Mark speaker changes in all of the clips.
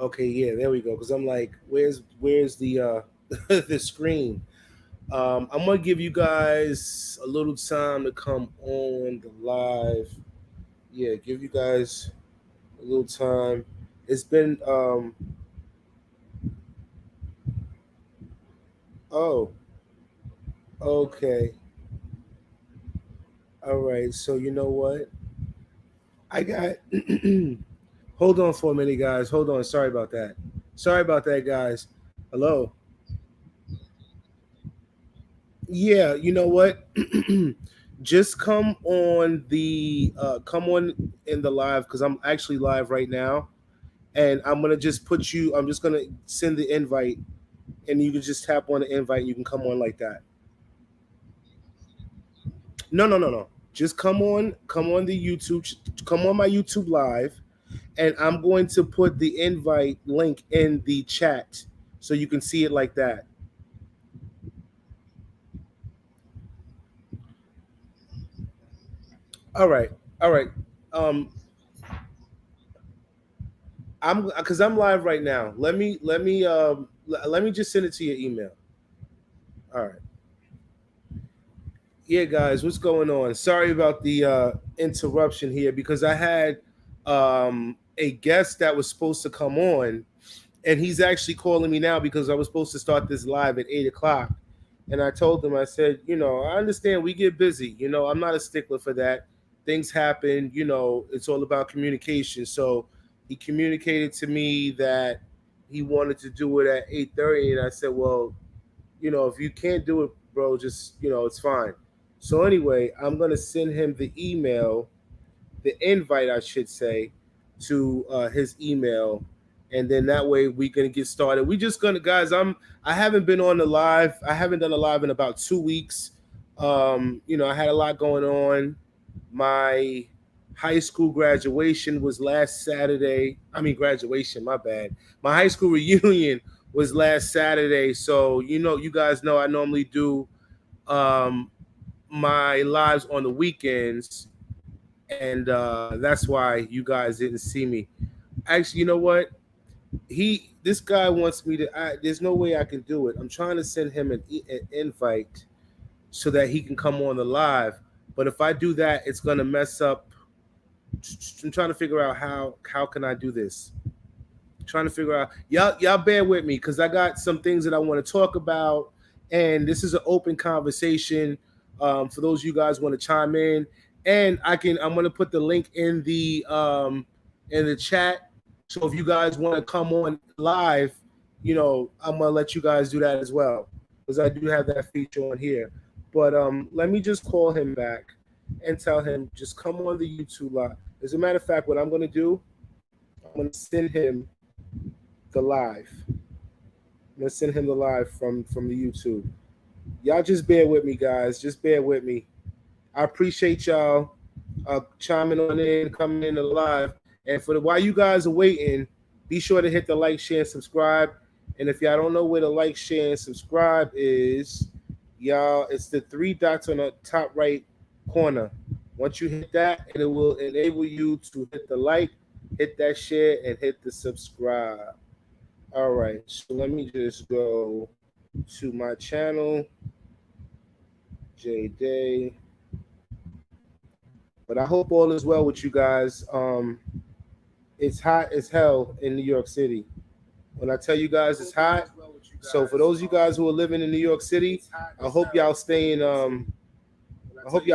Speaker 1: Okay, yeah, there we go. Because I'm like, where's the the screen? I'm gonna give you guys a little time to come on the live. Yeah, give you guys a little time. It's been oh, okay. All right. So you know what? I got hold on for a minute, guys. Hold on. Sorry about that. Sorry about that, guys. Hello. Yeah, you know what? Just come on in the live because I'm actually live right now, and I'm gonna just put you. I'm just gonna send the invite, and you can just tap on the invite. You can come on like that. No, no, no, no. Just come on the YouTube, come on my YouTube live, and I'm going to put the invite link in the chat so you can see it like that. All right, all right. Um, I'm because I'm live right now. Let me just send it to your email. All right. Yeah, guys, what's going on? Sorry about the interruption here because I had a guest that was supposed to come on, and he's actually calling me now because I was supposed to start this live at 8 o'clock. And I told him, I said, I understand we get busy. I'm not a stickler for that. Things happen. It's all about communication. So he communicated to me that he wanted to do it at 8:30, and I said, well, if you can't do it, bro, just it's fine. So anyway, I'm gonna send him the email, the invite, I should say, to his email, and then that way we're gonna get started. We just gonna guys. I haven't been on the live. I haven't done a live in about 2 weeks. I had a lot going on. My high school graduation was last Saturday. I mean graduation, my bad. My high school reunion was last Saturday. So you guys know I normally do um, my lives on the weekends, and that's why you guys didn't see me. Actually, you know what? This guy wants me to. There's no way I can do it. I'm trying to send him an invite so that he can come on the live. But if I do that, it's gonna mess up. I'm trying to figure out how can I do this. Trying to figure out. Y'all bear with me because I got some things that I want to talk about, and this is an open conversation. For those of you guys want to chime in, and I'm gonna put the link in the chat. So if you guys want to come on live, I'm gonna let you guys do that as well because I do have that feature on here. But let me just call him back and tell him just come on the YouTube live. As a matter of fact, what I'm gonna do, I'm gonna send him the live. I'm gonna send him the live from the YouTube. Y'all just bear with me, guys. Just bear with me. I appreciate y'all chiming on in, coming in the live. And for the while you guys are waiting, be sure to hit the like, share, and subscribe. And if y'all don't know where the like, share, and subscribe is, y'all, it's the three dots on the top right corner. Once you hit that, it will enable you to hit the like, hit that share, and hit the subscribe. All right, so let me just go to my channel, J Day. But I hope all is well with you guys. It's hot as hell in New York City. When I tell you guys it's hot, so for those of you guys who are living in New York City, I hope y'all staying cool. Hope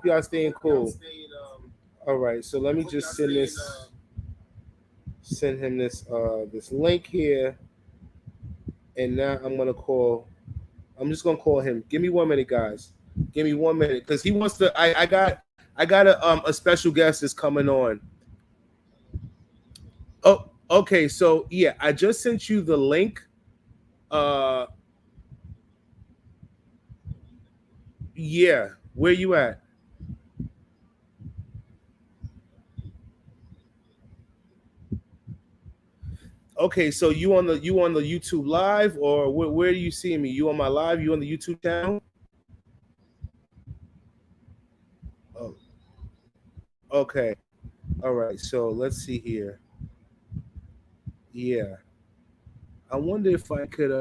Speaker 1: y'all staying cool. All right, so let me just send him this link here, and now I'm just gonna call him. Give me 1 minute, guys. Give me 1 minute, because he wants to. I got a special guest that's coming on. Oh, okay. So yeah, I just sent you the link. Uh, yeah. Where you at? Okay, so you on the YouTube live, or where are you seeing me? You on my live? You on the YouTube channel? Oh, okay. All right, so let's see here. Yeah, I wonder if I could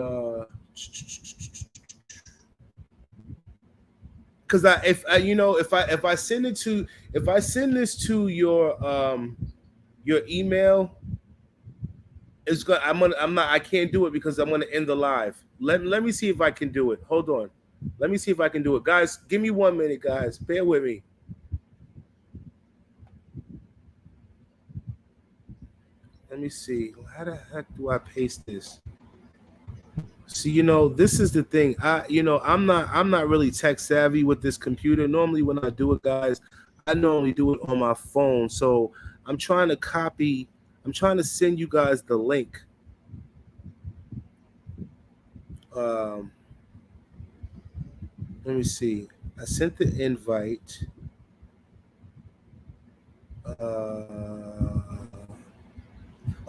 Speaker 1: because I if I you know if I send it to if I send this to your email, it's gonna I'm not I can't do it because I'm gonna end the live. Let me see if I can do it. Hold on. Let me see if I can do it. Guys, give me 1 minute, guys. Bear with me. Let me see. How the heck do I paste this? See, this is the thing. I'm not really tech savvy with this computer. Normally when I do it, guys, I normally do it on my phone. So I'm trying to copy, I'm trying to send you guys the link. Um, let me see. I sent the invite.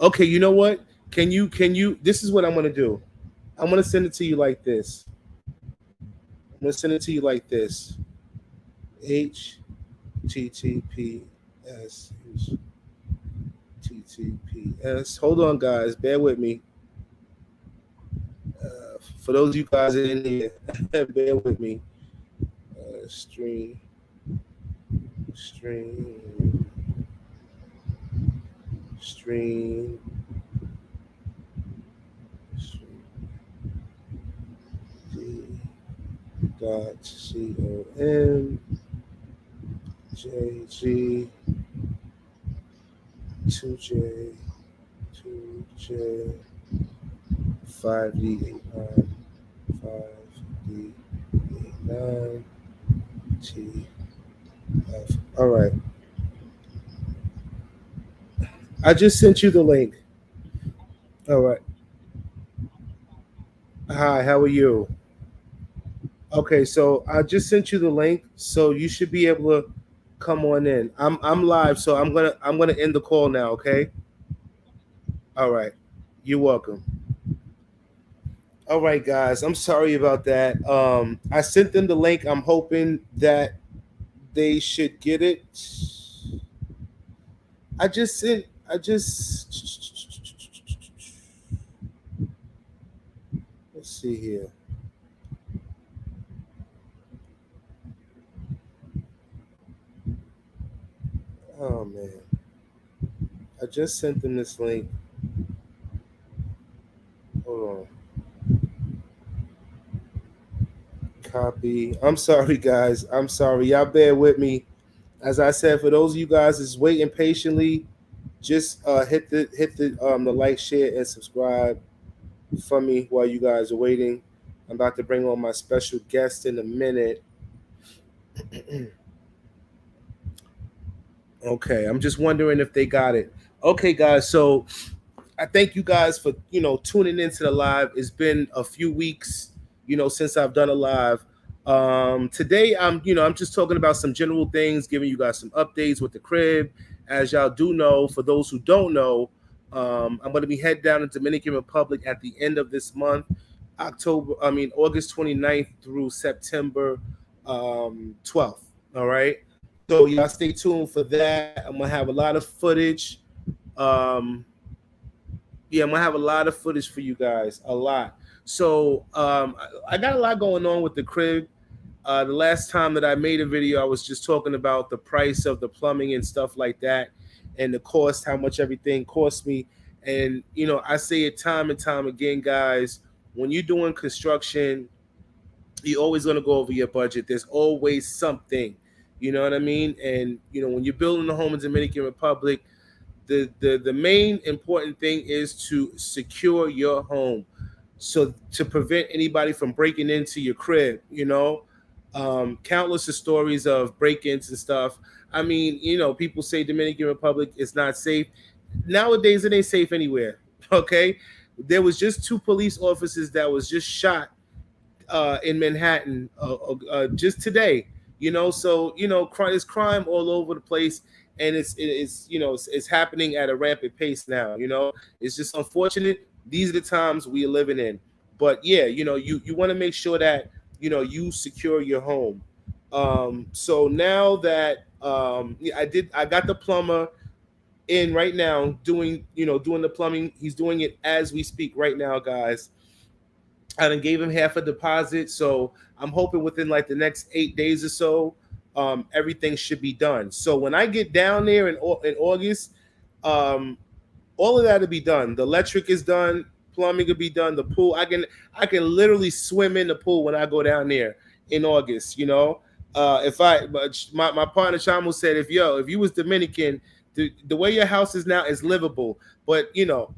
Speaker 1: Okay, you know what? Can you this is what I'm gonna do. I'm gonna send it to you like this. I'm gonna send it to you like this. HTTPS TTPS. Hold on, guys. Bear with me. For those of you guys in here, bear with me. Stream, stream, stream, stream. .com JG 2J 2J 5D89 5D89 TF. All right. I just sent you the link. All right. Hi, how are you? Okay, so I just sent you the link, so you should be able to come on in. I'm live, so I'm gonna end the call now. Okay. All right. You're welcome. All right, guys. I'm sorry about that. I sent them the link. I'm hoping that they should get it. I just sent. I just. Let's see here. Oh man. I just sent them this link. Hold on. Copy. I'm sorry, guys. I'm sorry. Y'all bear with me. As I said, for those of you guys that's waiting patiently, just hit the like, share, and subscribe for me while you guys are waiting. I'm about to bring on my special guest in a minute. Okay, I'm just wondering if they got it. Okay, guys. So I thank you guys for tuning into the live. It's been a few weeks, since I've done a live. Today I'm just talking about some general things, giving you guys some updates with the crib. As y'all do know, for those who don't know, I'm going to be head down in Dominican Republic at the end of this month, August 29th through September 12th. All right. So y'all stay tuned for that. I'm gonna have a lot of footage. Um, yeah, I'm gonna have a lot of footage for you guys, a lot. So I got a lot going on with the crib. The last time that I made a video, I was just talking about the price of the plumbing and stuff like that, and the cost, how much everything cost me. And I say it time and time again, guys. When you're doing construction, you're always gonna go over your budget. There's always something, you know what I mean? And when you're building a home in Dominican Republic, the main important thing is to secure your home, so to prevent anybody from breaking into your crib. Countless of stories of break-ins and stuff. I mean, people say Dominican Republic is not safe. Nowadays it ain't safe anywhere. Okay, there was just two police officers that was just shot in Manhattan just today. So there's crime all over the place, and it's happening at a rampant pace now. It's just unfortunate. These are the times we are living in. But yeah, you want to make sure that you secure your home. So now that I got the plumber. in right now doing, doing the plumbing. He's doing it as we speak right now, guys. I done gave him half a deposit, so I'm hoping within like the next 8 days or so, everything should be done. So when I get down there in August, um, all of that will be done. The electric is done, plumbing will be done. The pool, I can literally swim in the pool when I go down there in August. If I but my partner Chamo said, if you was Dominican, the way your house is now is livable, but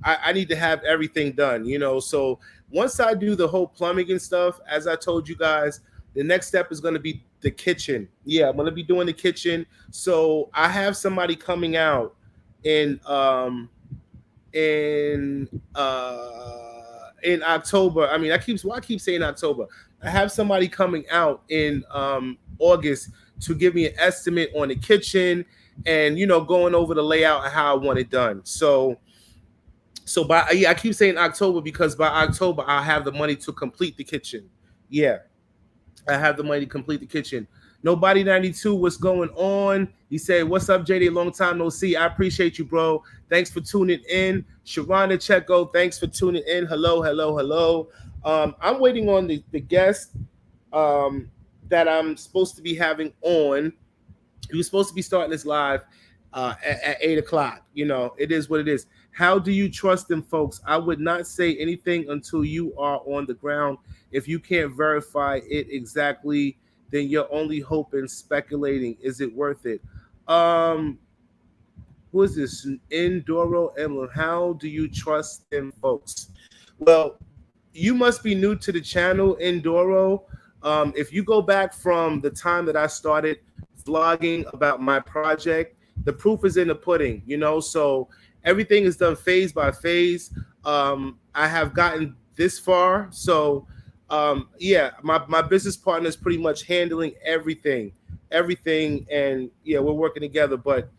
Speaker 1: I need to have everything done. So once I do the whole plumbing and stuff, as I told you guys, the next step is going to be the kitchen. Yeah, I'm going to be doing the kitchen. So I have somebody coming out in in in October. I mean, I keep saying October. I have somebody coming out in August to give me an estimate on the kitchen and going over the layout and how I want it done. So by yeah, I keep saying October because by October I'll have the money to complete the kitchen. Yeah, I have the money to complete the kitchen. Nobody 92, what's going on? He said, "What's up, JD? Long time no see. I appreciate you, bro. Thanks for tuning in." Sharana Checo, thanks for tuning in. Hello, hello, hello. I'm waiting on the guest um, that I'm supposed to be having on. He was supposed to be starting this live at 8 o'clock. It is what it is. How do you trust them, folks? I would not say anything until you are on the ground. If you can't verify it exactly, then you're only hoping, speculating. Is it worth it? Um, who is this? Indoro Emblem. How do you trust them, folks? Well, you must be new to the channel, Indoro. If you go back from the time that I started vlogging about my project, the proof is in the pudding, so everything is done phase by phase. I have gotten this far. So yeah, my business partner is pretty much handling everything, and yeah, we're working together. But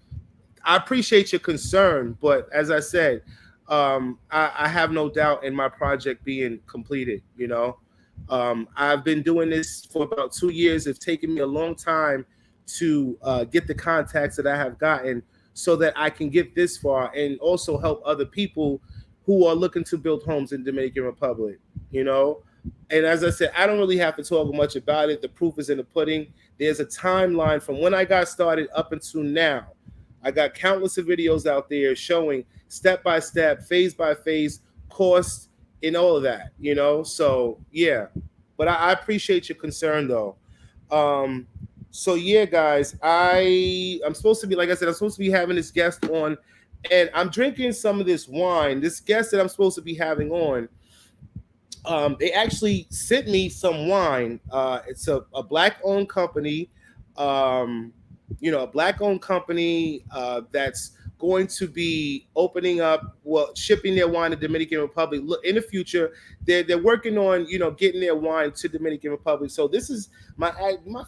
Speaker 1: I appreciate your concern, but as I said, I have no doubt in my project being completed. I've been doing this for about 2 years. It's taken me a long time to get the contacts that I have gotten so that I can get this far and also help other people who are looking to build homes in Dominican Republic. You know, and as I said, I don't really have to talk much about it. The proof is in the pudding. There's a timeline from when I got started up until now. I got countless of videos out there showing step by step, phase by phase, cost, and all of that, So yeah, but I appreciate your concern though. Um, so yeah, guys, I'm supposed to be, like I said, I'm supposed to be having this guest on, and I'm drinking some of this wine. This guest that I'm supposed to be having on, they actually sent me some wine. It's a black-owned company, um, a black-owned company that's going to be opening up, well, shipping their wine to Dominican Republic. Look, in the future, they're working on, getting their wine to Dominican Republic. So this is my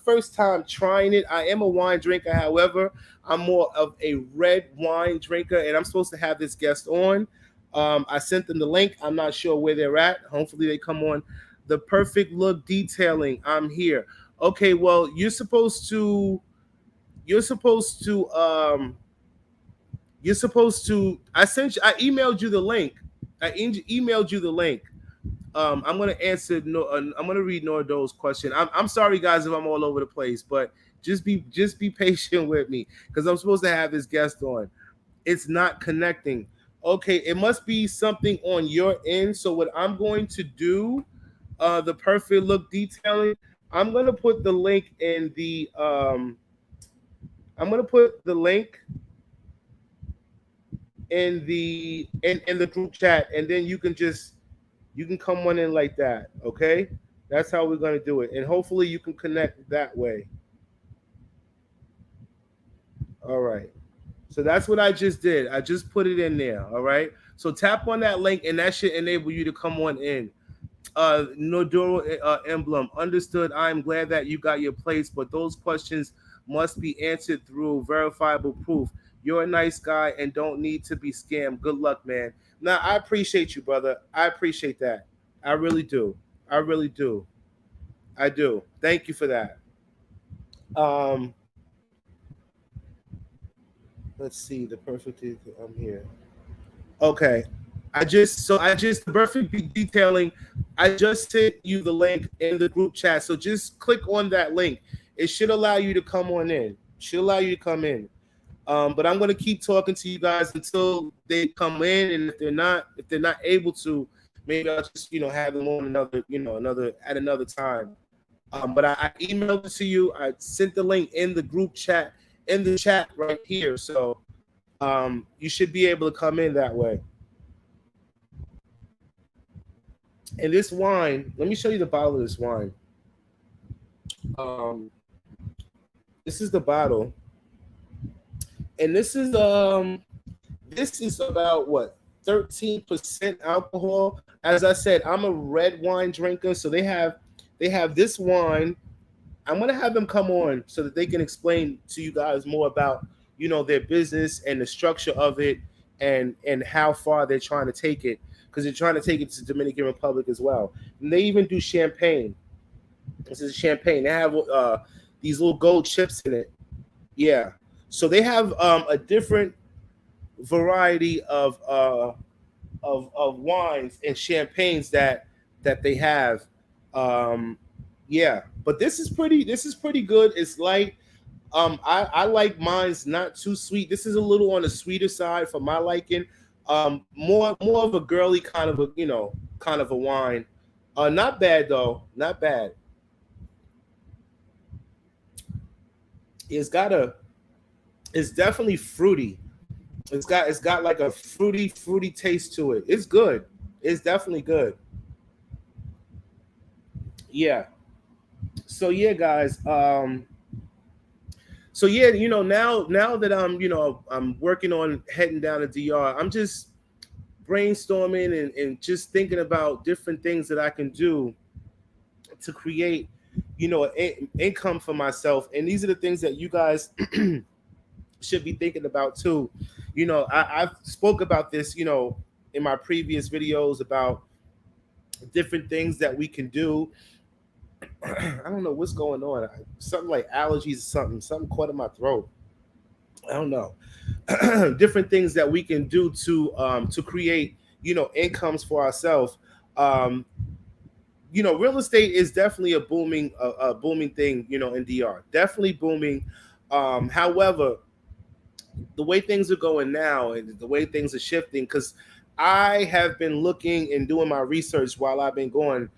Speaker 1: first time trying it. I am a wine drinker, however, I'm more of a red wine drinker, and I'm supposed to have this guest on. I sent them the link. I'm not sure where they're at. Hopefully they come on. The perfect look detailing. I'm here. Okay, well, I emailed you the link. Emailed you the link. I'm gonna answer no I'm gonna read Nordo's question. I'm sorry guys if I'm all over the place, but just be patient with me because I'm supposed to have this guest on. It's not connecting. Okay, it must be something on your end. So what I'm going to do, the perfect look detailing, I'm gonna put the link in the I'm gonna put the link in the group chat, and then you can come on in like that. Okay, that's how we're gonna do it, and hopefully you can connect that way. All right. So that's what I just did. I just put it in there. All right. So tap on that link, and that should enable you to come on in. Nodoro emblem. Understood. I am glad that you got your place, but those questions must be answered through verifiable proof. You're a nice guy and don't need to be scammed. Good luck, man. Now, I appreciate you, brother. I appreciate that. I really do. I really do. I do. Thank you for that. Um, Let's see the perfect. I'm here. Okay. I just the perfect detailing. I just sent you the link in the group chat. So just click on that link. It should allow you to come on in. Should allow you to come in. But I'm gonna keep talking to you guys until they come in, and if they're not able to, maybe I'll just have them on another another at another time. But I emailed it to you. I sent the link in the group chat in the chat right here. So you should be able to come in that way. And this wine, let me show you the bottle of this wine. Um, this is the bottle, and this is about what 13% alcohol. As I said, I'm a red wine drinker, so they have this wine. I'm gonna have them come on so that they can explain to you guys more about their business and the structure of it, and how far they're trying to take it, because they're trying to take it to Dominican Republic as well. And they even do champagne. This is champagne. They have these little gold chips in it. Yeah. So they have a different variety of wines and champagnes that they have. Um, yeah, but this is pretty good. It's light. I like mine's not too sweet. This is a little on the sweeter side for my liking. More of a girly kind of a wine. Not bad though. Not bad. It's got a. It's definitely fruity. It's got like a fruity taste to it. It's good. It's definitely good. Yeah. So yeah, guys. So yeah, now that I'm working on heading down to DR, I'm just brainstorming and just thinking about different things that I can do to create, income for myself. And these are the things that you guys should be thinking about too. I've spoke about this, in my previous videos about different things that we can do. I don't know what's going on. Something like allergies or something caught in my throat. I don't know. Different things that we can do to create, incomes for ourselves. Um, Real estate is definitely a booming thing, in DR. Definitely booming. However, the way things are going now and the way things are shifting, because I have been looking and doing my research while I've been going,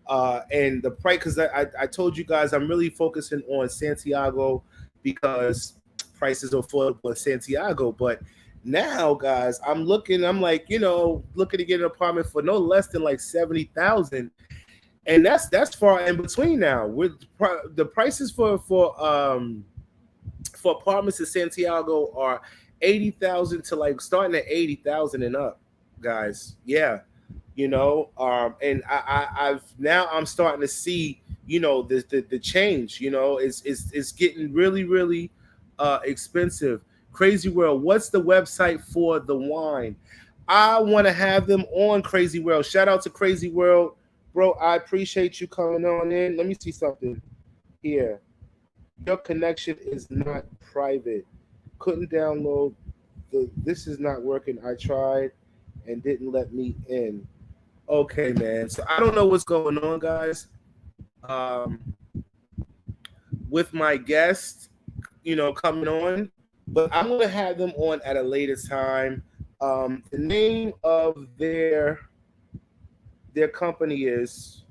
Speaker 1: and the price, because I told you guys I'm really focusing on Santiago because prices are affordable in Santiago. But now, guys, I'm like, looking to get an apartment for no less than like 70,000, and that's far in between now. With the prices for apartments in Santiago are 80,000 to like starting at 80,000 and up, guys. Yeah, and I've now I'm starting to see the change. It's getting really expensive. Crazy World, what's the website for the wine? I want to have them on Crazy World. Shout out to Crazy World, bro. I appreciate you coming on in. Let me see something here. Your connection is not private. Couldn't download this is not working. I tried and didn't let me in. Okay, man. So I don't know what's going on, guys. Um, with my guest, coming on, but I'm gonna have them on at a later time. The name of their company is.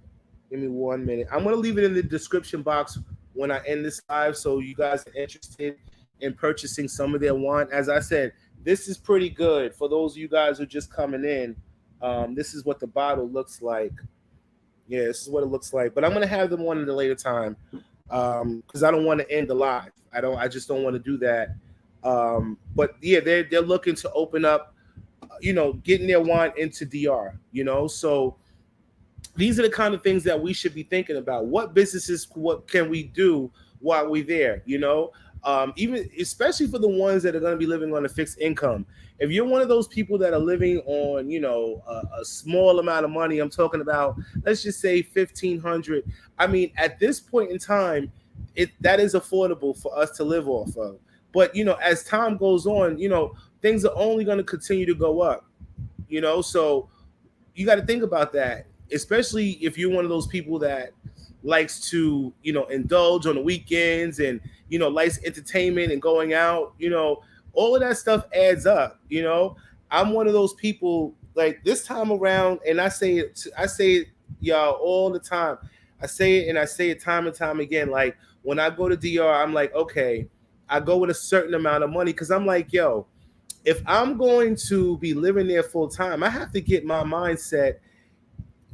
Speaker 1: Give me 1 minute. I'm gonna leave it in the description box when I end this live, so you guys are interested in purchasing some of their wine. As I said, this is pretty good for those of you guys who are just coming in. This is what the bottle looks like. Yeah, this is what it looks like. But I'm gonna have them on at a later time because I don't want to end the live. I just don't want to do that. But yeah, they're looking to open up, getting their wine into DR. So these are the kind of things that we should be thinking about. What can we do while we're there? Even especially for the ones that are going to be living on a fixed income. If you're one of those people that are living on, a small amount of money, I'm talking about, let's just say 1,500. I mean, at this point in time, that is affordable for us to live off of. But as time goes on, things are only going to continue to go up. So you got to think about that, especially if you're one of those people that likes to indulge on the weekends and likes entertainment and going out. All of that stuff adds up. I'm one of those people, like, this time around, and I say it y'all all the time. I say it, and I say it time and time again. Like, when I go to DR, I'm like, okay, I go with a certain amount of money, because I'm like, yo, if I'm going to be living there full time, I have to get my mindset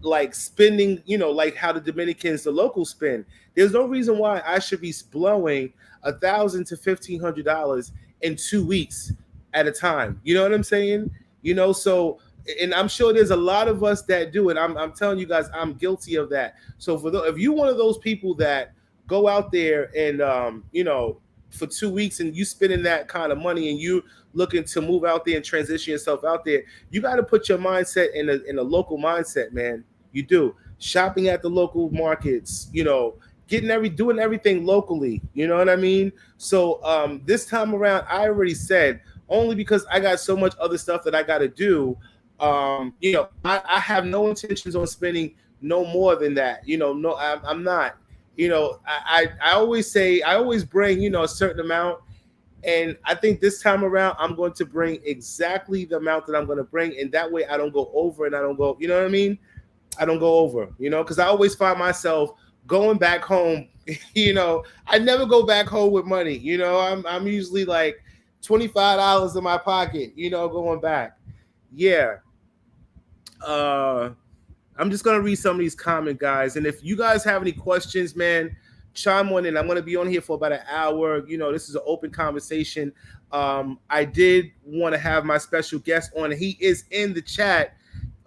Speaker 1: like spending, like how the Dominicans, the locals spend. There's no reason why I should be blowing $1,000 to $1,500 in 2 weeks at a time. You know what I'm saying? So, and I'm sure there's a lot of us that do it. I'm telling you guys, I'm guilty of that. So if you're one of those people that go out there and for 2 weeks and you spending that kind of money and you looking to move out there and transition yourself out there, you got to put your mindset in a local mindset, man. You do shopping at the local markets, doing everything locally. You know what I mean? So this time around, I already said, only because I got so much other stuff that I got to do. I have no intentions on spending no more than that. No, I'm not. I always say, I always bring a certain amount. And I think this time around, I'm going to bring exactly the amount that I'm going to bring. And that way I don't go over and I don't go, you know what I mean? I don't go over, because I always find myself going back home. I never go back home with money. I'm usually like $25 in my pocket, going back. Yeah. I'm just going to read some of these comment guys. And if you guys have any questions, man, chime on in. I'm going to be on here for about an hour. This is an open conversation. I did want to have my special guest on. He is in the chat.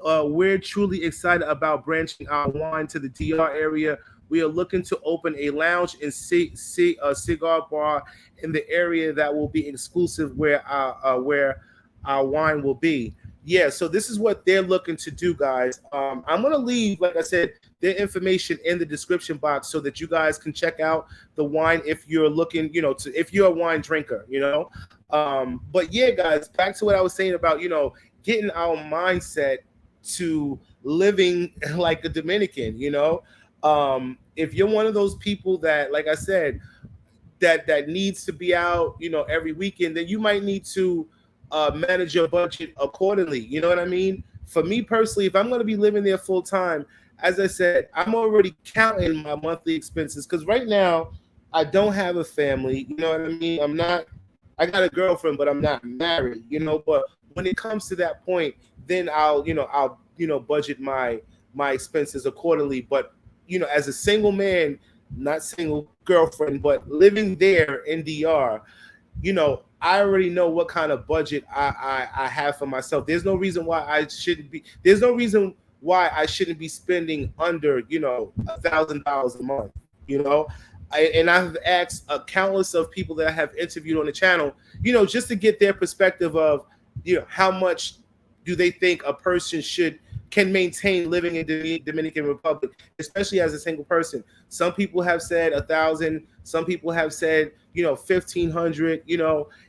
Speaker 1: We're truly excited about branching our wine to the DR area. We are looking to open a lounge and a cigar bar in the area that will be exclusive where our wine will be. Yeah, so this is what they're looking to do, guys. I'm going to leave, like I said, their information in the description box so that you guys can check out the wine if you're looking, if you're a wine drinker, But yeah, guys, back to what I was saying about, getting our mindset to living like a Dominican, if you're one of those people that, like I said, that needs to be out, every weekend, then you might need to manage your budget accordingly. You know what I mean? For me personally, if I'm going to be living there full time, as I said, I'm already counting my monthly expenses, because right now I don't have a family. You know what I mean? I got a girlfriend, but I'm not married. But when it comes to that point, then I'll budget my expenses accordingly. But as a single man, not single girlfriend, but living there in DR, I already know what kind of budget I have for myself. There's no reason why I shouldn't be. There's no reason why I shouldn't be spending under $1,000 a month. And I've asked countless of people that I have interviewed on the channel, just to get their perspective of how much do they think a person can maintain living in the Dominican Republic, especially as a single person. Some people have said 1,000. Some people have said 1,500.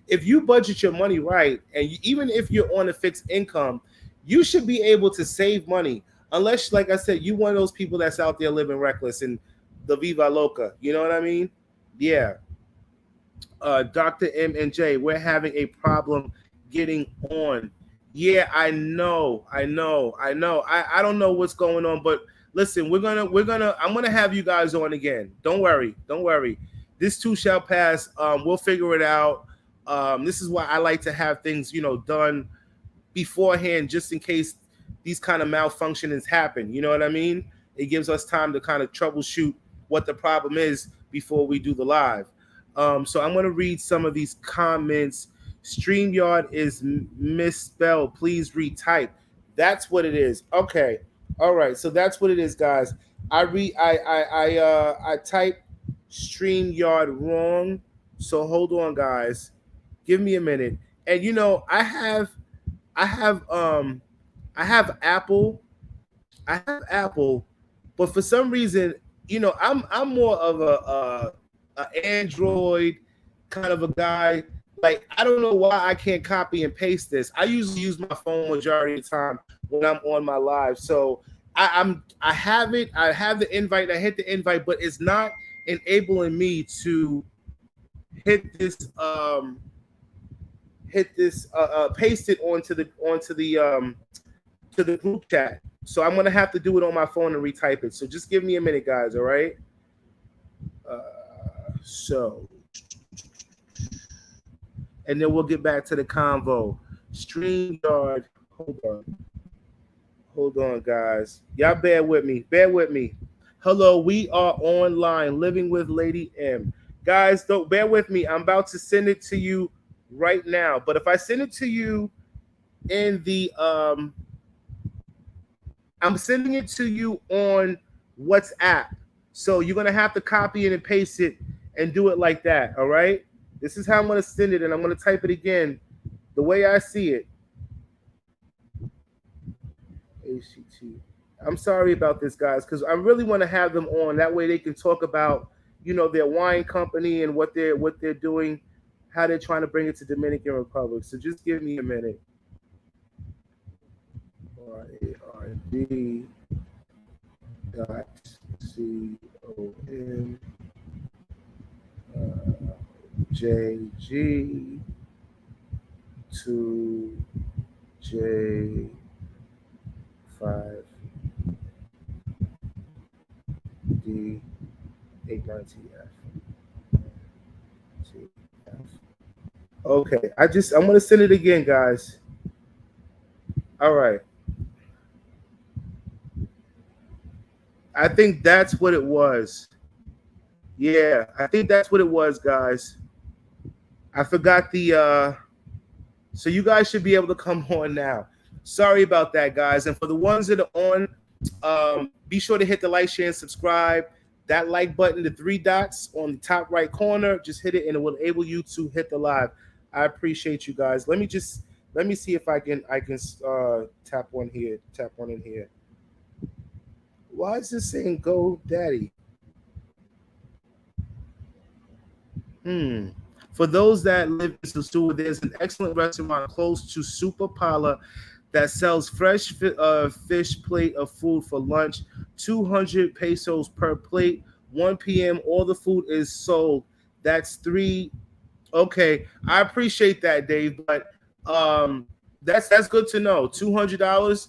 Speaker 1: If you budget your money right, and even if you're on a fixed income, you should be able to save money. Unless, like I said, you one of those people that's out there living reckless and the Viva Loca. You know what I mean? Yeah. Dr. M and J, we're having a problem getting on. Yeah, I know. I don't know what's going on, but listen, I'm gonna have you guys on again. Don't worry. This too shall pass. We'll figure it out. This is why I like to have things, done beforehand, just in case these kind of malfunctionings happen. You know what I mean? It gives us time to kind of troubleshoot what the problem is before we do the live. So I'm gonna read some of these comments. StreamYard is misspelled. Please retype. That's what it is. Okay. All right. So that's what it is, guys. I typed StreamYard wrong. So hold on, guys. Give me a minute. And I have Apple. I have Apple, but for some reason, I'm more of a Android kind of a guy. Like, I don't know why I can't copy and paste this. I usually use my phone majority of the time when I'm on my live. So I have it. I have the invite. I hit the invite, but it's not enabling me to hit this paste it onto the to the group chat. So I'm gonna have to do it on my phone and retype it. So just give me a minute, guys. All right. Uh, so and then we'll get back to the convo. StreamYard. Hold on. Hold on, guys. Y'all bear with me. Bear with me. Hello, we are online, living with Lady M. Guys, don't bear with me. I'm about to send it to you right now. But if I send it to you in the I'm sending it to you on WhatsApp. So you're gonna have to copy it and paste it and do it like that. All right. This is how I'm gonna send it, and I'm gonna type it again the way I see it. ACT. I'm sorry about this, guys, because I really want to have them on. That way they can talk about, their wine company and what they're doing, how they're trying to bring it to Dominican Republic. So just give me a minute. RARD dot COM JG to J5 D89TF. Okay, I'm gonna send it again, guys. All right. I think that's what it was. Yeah, I think that's what it was, guys. I forgot so you guys should be able to come on now. Sorry about that, guys. And for the ones that are on, be sure to hit the like, share, and subscribe. That like button, the three dots on the top right corner, just hit it and it will enable you to hit the live. I appreciate you guys. Let me see if I can tap one here, tap one in here. Why is this saying Go Daddy? For those that live in Sosua, there's an excellent restaurant close to Super Pala that sells fresh fish plate of food for lunch, 200 pesos per plate, 1 p.m. All the food is sold. That's three. Okay, I appreciate that, Dave, but that's good to know. $200,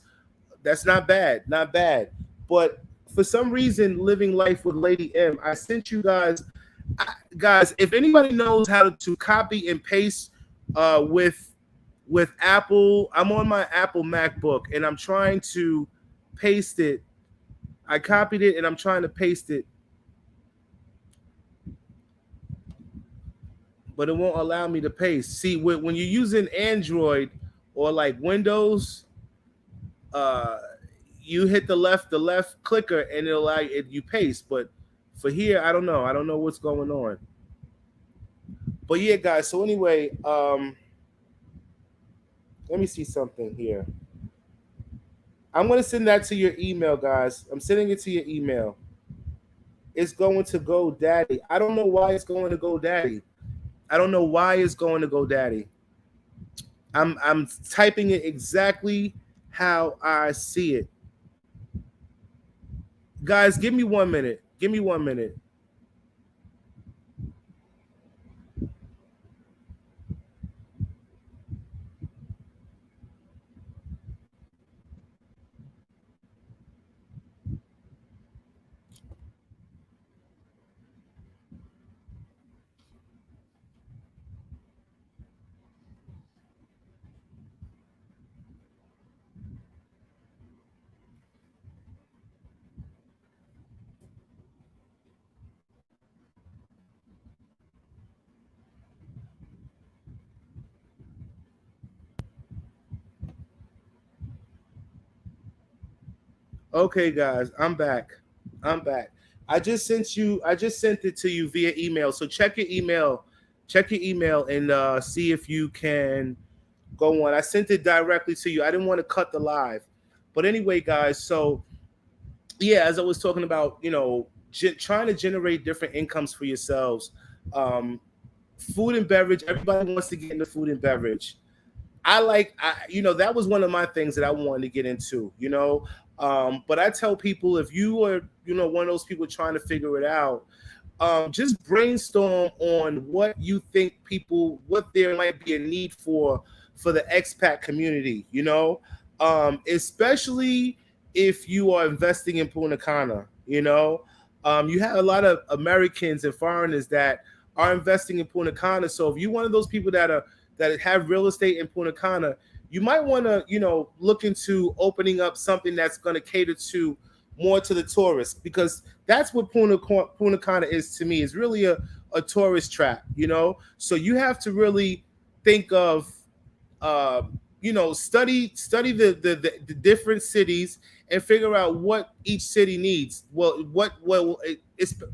Speaker 1: that's not bad, not bad. But for some reason, living life with Lady M, I sent you guys, if anybody knows how to copy and paste with Apple, I'm on my Apple MacBook and I'm trying to paste it. I copied it and I'm trying to paste it, but it won't allow me to paste. See, when you're using Android or like Windows, you hit the left clicker and it'll allow you paste. But for here, I don't know what's going on. But yeah, guys, so anyway, let me see something here. I'm going to send that to your email, guys. I'm sending it to your email. It's going to GoDaddy. I don't know why it's going to GoDaddy. I don't know why it's going to GoDaddy. I'm typing it exactly how I see it. Guys, give me 1 minute. Give me 1 minute. Okay, guys, I'm back. I'm back. I just sent it to you via email. So check your email. Check your email and see if you can go on. I sent it directly to you. I didn't want to cut the live. But anyway, guys, so yeah, as I was talking about, trying to generate different incomes for yourselves. food and beverage. Everybody wants to get into food and beverage. That was one of my things that I wanted to get into, but I tell people, if you are, one of those people trying to figure it out, just brainstorm on what you think what there might be a need for the expat community, especially if you are investing in Punta Cana, you have a lot of Americans and foreigners that are investing in Punta Cana. So if you're one of those people that have real estate in Punta Cana, you might want to, look into opening up something that's going to cater to more to the tourists, because that's what Punta Cana is to me. It's really a tourist trap, So you have to really think of, study the different cities and figure out what each city needs.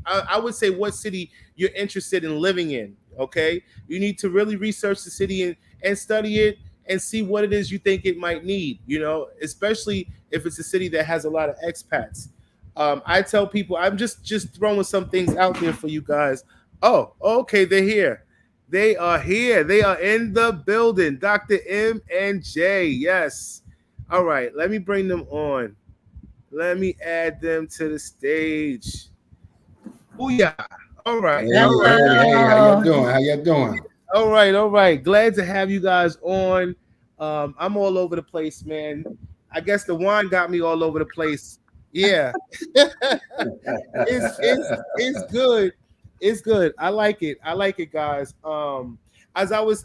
Speaker 1: I would say what city you're interested in living in. Okay, you need to really research the city and study it and see what it is you think it might need, especially if it's a city that has a lot of expats. I tell people, I'm just throwing some things out there for you guys. Oh, okay, they're here. They are here. They are in the building. Dr. M and J. Yes. All right, let me bring them on. Let me add them to the stage. Booyah. All right.
Speaker 2: Hey,
Speaker 1: All right.
Speaker 2: hey, how y'all doing? How y'all doing?
Speaker 1: All right, all right. Glad to have you guys on. I'm all over the place, man. I guess the wine got me all over the place. Yeah, it's good. It's good. I like it. I like it, guys. As I was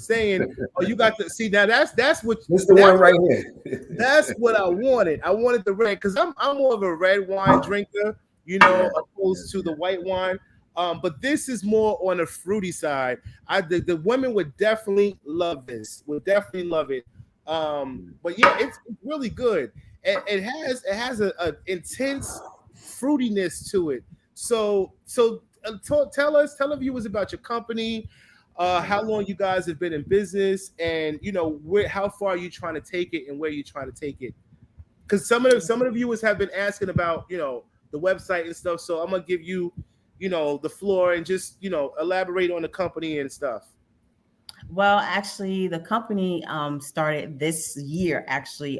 Speaker 1: saying, oh, you got to see now. That's what.
Speaker 2: This the one right here.
Speaker 1: That's what I wanted. I wanted the red because I'm more of a red wine drinker, opposed to the white wine. But this is more on the fruity side. The women would definitely love this. Would definitely love it. But yeah, it's really good. It has a intense fruitiness to it. So tell the viewers about your company, how long you guys have been in business, and how far are you trying to take it and where you're trying to take it. Because some of the viewers have been asking about the website and stuff. So I'm gonna give you the floor and just elaborate on the company and stuff.
Speaker 3: Well, actually, the company started this year, actually,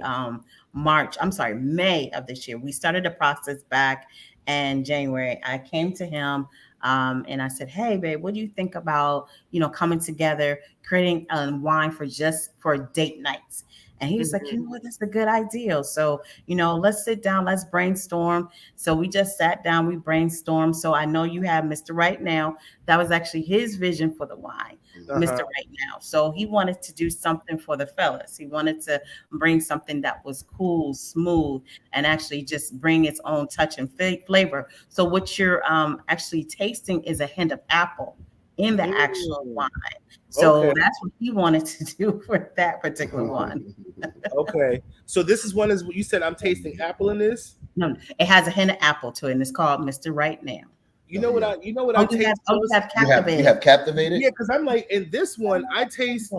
Speaker 3: May of this year. We started the process back in January. I came to him and I said, hey, babe, what do you think about, coming together, creating wine for date nights? And he was like, you know what, that's a good idea. So, let's sit down, let's brainstorm. So we just sat down, we brainstormed. So I know you have Mr. Right Now. That was actually his vision for the wine, Mr. Right Now. So he wanted to do something for the fellas. He wanted to bring something that was cool, smooth, and actually just bring its own touch and flavor. So what you're actually tasting is a hint of apple in the actual wine. So that's what he wanted to do for that particular one.
Speaker 1: Okay. So this is one is what you said. I'm tasting apple in this.
Speaker 3: No, it has a hint of apple to it, and it's called Mr. Right Now.
Speaker 1: You know what I taste?
Speaker 3: You have Captivated.
Speaker 2: You have Captivated?
Speaker 1: Yeah, because I'm like in this one, I taste.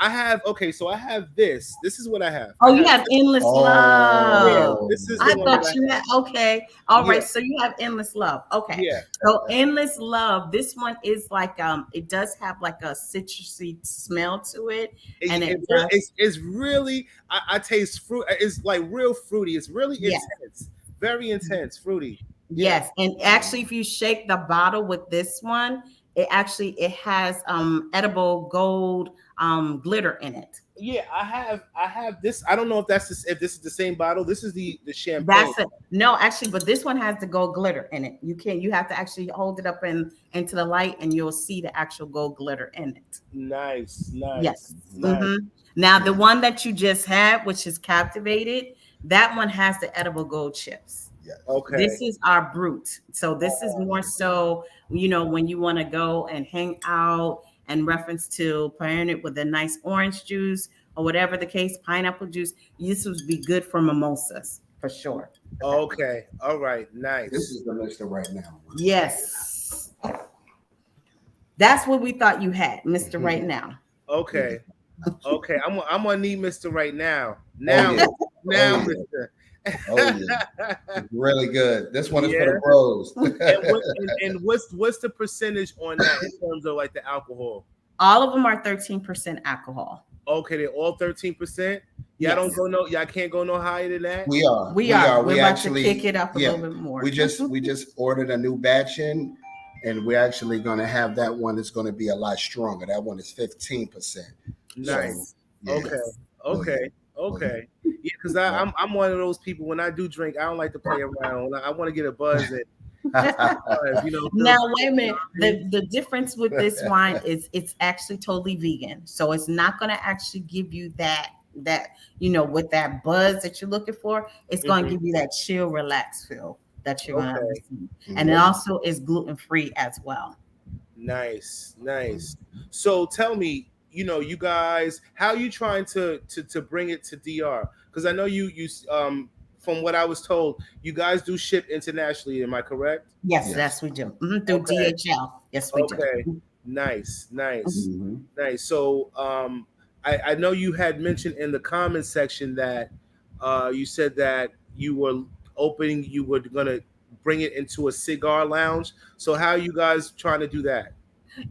Speaker 1: I have so I have this. This is what I have.
Speaker 3: Oh, you have Endless Love.
Speaker 1: Yeah, this is.
Speaker 3: I thought you had. Okay, all right. So you have Endless Love. Okay.
Speaker 1: Yeah.
Speaker 3: So Endless Love. This one is like it does have like a citrusy smell to it, and
Speaker 1: it's really. I taste fruit. It's like real fruity. It's really intense. Very intense, fruity.
Speaker 3: Yes, and actually, if you shake the bottle with this one, it has edible gold glitter in it.
Speaker 1: Yeah, I have this. I don't know if this is the same bottle. This is the champagne.
Speaker 3: No, actually, but this one has the gold glitter in it. You have to actually hold it up into the light, and you'll see the actual gold glitter in it.
Speaker 1: Nice.
Speaker 3: Yes.
Speaker 1: Nice.
Speaker 3: Mm-hmm. Now the one that you just had, which is Captivated, that one has the edible gold chips.
Speaker 2: Yes.
Speaker 1: Okay.
Speaker 3: This is our brute. So this is more so, when you want to go and hang out and reference to pairing it with a nice orange juice or whatever the case, pineapple juice. This would be good for mimosas for sure.
Speaker 1: Okay. All right. Nice.
Speaker 2: This is the Mr. Right Now.
Speaker 3: Yes. That's what we thought you had, Mr. Right Now.
Speaker 1: Okay. Okay. I'm gonna need Mr. Right Now. Now, Mr.
Speaker 2: Oh yeah, it's really good. This one is for
Speaker 1: Yeah.
Speaker 2: the bros.
Speaker 1: And what's the percentage on that in terms of like the alcohol?
Speaker 3: All of them are 13% alcohol.
Speaker 1: Okay, they're all 13%. Y'all don't
Speaker 3: Yes,
Speaker 1: go no, y'all can't go no higher than that.
Speaker 2: We are,
Speaker 3: we
Speaker 2: we
Speaker 3: are.
Speaker 2: are.
Speaker 3: We're
Speaker 2: We
Speaker 3: about to kick
Speaker 2: actually,
Speaker 3: it up a
Speaker 2: yeah.
Speaker 3: little bit more.
Speaker 2: We just ordered a new batch in, and we're actually going to have that one that's going to be a lot stronger. That one is 15%. So
Speaker 1: Nice.
Speaker 3: Yes,
Speaker 2: yeah,
Speaker 1: Okay.
Speaker 3: yes.
Speaker 2: oh yeah,
Speaker 1: Okay.
Speaker 2: oh yeah.
Speaker 1: Okay. Yeah, because
Speaker 2: Yep.
Speaker 1: I'm one of those people when I do drink, I don't like to play around. I want to get a buzz and just a buzz, feel
Speaker 3: Now,
Speaker 1: good.
Speaker 3: wait a
Speaker 1: You know
Speaker 3: minute.
Speaker 1: what I mean?
Speaker 3: The difference with this wine is it's actually totally vegan. So it's not going to actually give you that with that buzz that you're looking for. It's going to
Speaker 1: Mhm.
Speaker 3: give you that chill, relaxed feel that you're going to
Speaker 1: Okay.
Speaker 3: receive. And it
Speaker 2: Mhm.
Speaker 3: also is gluten free as well.
Speaker 1: Nice. Nice. So tell me, you guys, how you trying to bring it to DR? Because I know you from what I was told, you guys do ship internationally. Am I correct?
Speaker 3: Yes,
Speaker 2: Yes.
Speaker 3: that's we do. Through
Speaker 1: Okay.
Speaker 3: DHL. Yes, we do.
Speaker 1: Okay. Nice. Nice.
Speaker 3: Mhm.
Speaker 2: Mhm.
Speaker 1: Nice. So I know you had mentioned in the comments section that you said that you were gonna bring it into a cigar lounge. So how are you guys trying to do that?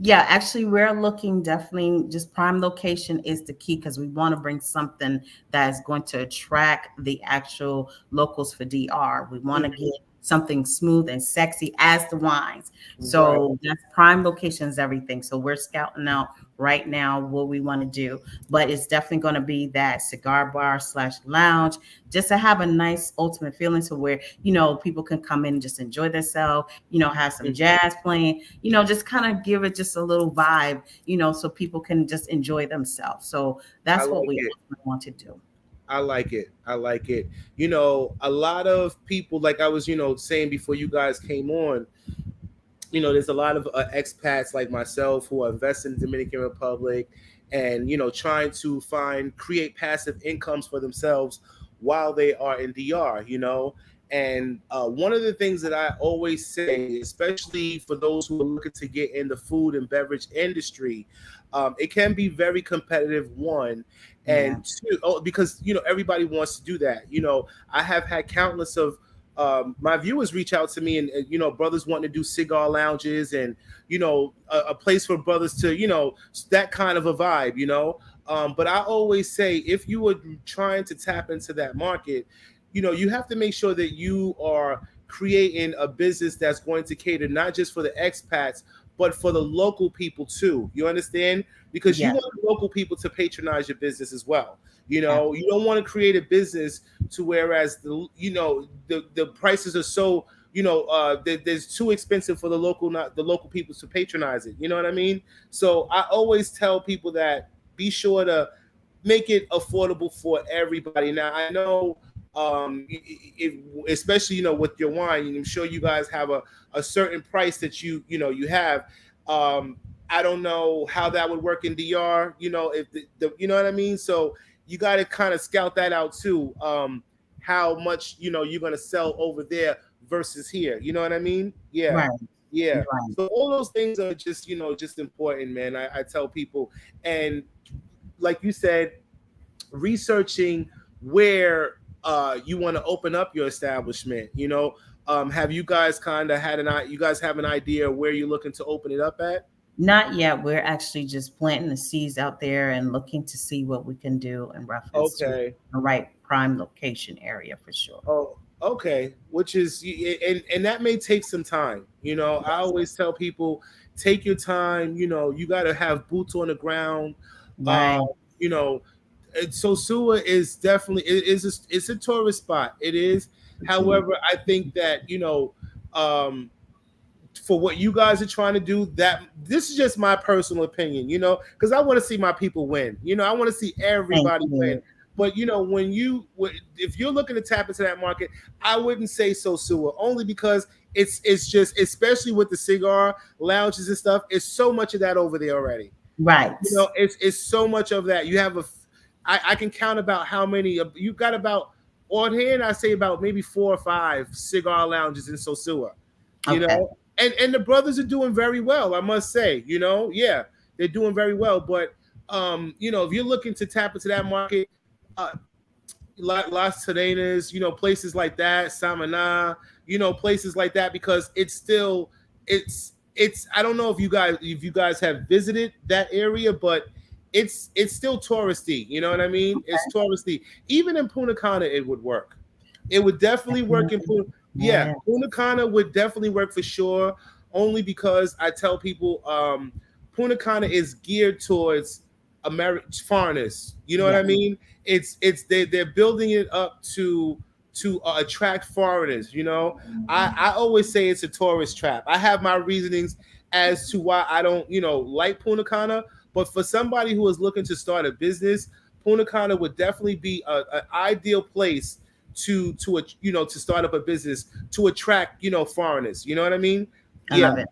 Speaker 3: Yeah, actually, we're looking definitely just prime location is the key because we want to bring something that is going to attract the actual locals for DR. We want to
Speaker 1: Mhm.
Speaker 3: get something smooth and sexy as the wines.
Speaker 1: Right.
Speaker 3: So that's prime locations, everything. So we're scouting out right now what we want to do, but it's definitely going to be that cigar bar slash lounge just to have a nice ultimate feeling to where, people can come in and just enjoy themselves, have some
Speaker 1: Mhm.
Speaker 3: jazz playing, just kind of give it just a little vibe, so people can just enjoy themselves. So
Speaker 1: I
Speaker 3: that's what
Speaker 1: like
Speaker 3: we
Speaker 1: it.
Speaker 3: want to do.
Speaker 1: I like it. I like it. A lot of people, like I was, saying before you guys came on, there's a lot of expats like myself who are invested in the Dominican Republic and, trying to create passive incomes for themselves while they are in DR. And one of the things that I always say, especially for those who are looking to get in the food and beverage industry, it can be very competitive, one.
Speaker 3: Yeah.
Speaker 1: And two, because, everybody wants to do that. I have had countless of my viewers reach out to me and brothers wanting to do cigar lounges and a place for brothers to that kind of a vibe. But I always say if you were trying to tap into that market, you have to make sure that you are creating a business that's going to cater not just for the expats but for the local people too. You understand? Because you
Speaker 3: Yeah.
Speaker 1: want the local people to patronize your business as well. You
Speaker 3: Absolutely.
Speaker 1: don't want to create a business to whereas the prices are so there's too expensive for the local not the local people to patronize it. You know what I mean? So I always tell people that be sure to make it affordable for everybody. Now I know if, especially with your wine, I'm sure you guys have a certain price that you have. um I don't know how that would work in DR, if the you know what I mean. So you got to kind of scout that out too. How much you're going to sell over there versus here, you know what I mean? Yeah.
Speaker 3: Right.
Speaker 1: Yeah.
Speaker 3: Right.
Speaker 1: So all those things are just just important, man. I tell people. And like you said, researching where you want to open up your establishment. Have you guys kind of you guys have an idea where you're looking to open it up at?
Speaker 3: Not yet. We're actually just planting the seeds out there and looking to see what we can do in reference to
Speaker 1: Okay.
Speaker 3: the right prime location area for sure.
Speaker 1: Oh, okay. Which is, and that may take some time. I
Speaker 3: Yes.
Speaker 1: always tell people, take your time. You got to have boots on the ground. Uh,
Speaker 3: Right.
Speaker 1: you know, Sosua is definitely it's a tourist spot. It is.
Speaker 2: Mhm.
Speaker 1: However, I think that um, for what you guys are trying to do, that this is just my personal opinion, because I want to see my people win. I want to see
Speaker 3: Thank
Speaker 1: everybody win.
Speaker 3: you.
Speaker 1: But if you're looking to tap into that market, I wouldn't say Sosua, only because it's just, especially with the cigar lounges and stuff, it's so much of that over there already.
Speaker 3: Right.
Speaker 1: It's so much of that. You have I can count about how many you got about on hand. I say about maybe 4 or 5 cigar lounges in Sosua. You
Speaker 3: Okay.
Speaker 1: know, and the brothers are doing very well. I must say, yeah, they're doing very well. But if you're looking to tap into that market, uh, Las Terrenas, places like that, Samaná, places like that, because it's still it's I don't know if you guys have visited that area, but it's still touristy. You know what I mean? It's touristy. Even in Punta Cana, it would work. It would definitely work in Punta. Yeah,
Speaker 3: Yeah.
Speaker 1: Punta Cana would definitely work for sure. Only because I tell people, Punta Cana is geared towards American foreigners. You know what
Speaker 3: Yeah.
Speaker 1: I mean? They're building it up to attract foreigners. I always say it's a tourist trap. I have my reasonings as to why I don't like Punta Cana, but for somebody who is looking to start a business, Punta Cana would definitely be an ideal place to start up a business, to attract foreigners. You know what I mean?
Speaker 3: I
Speaker 1: Yeah,
Speaker 3: love it.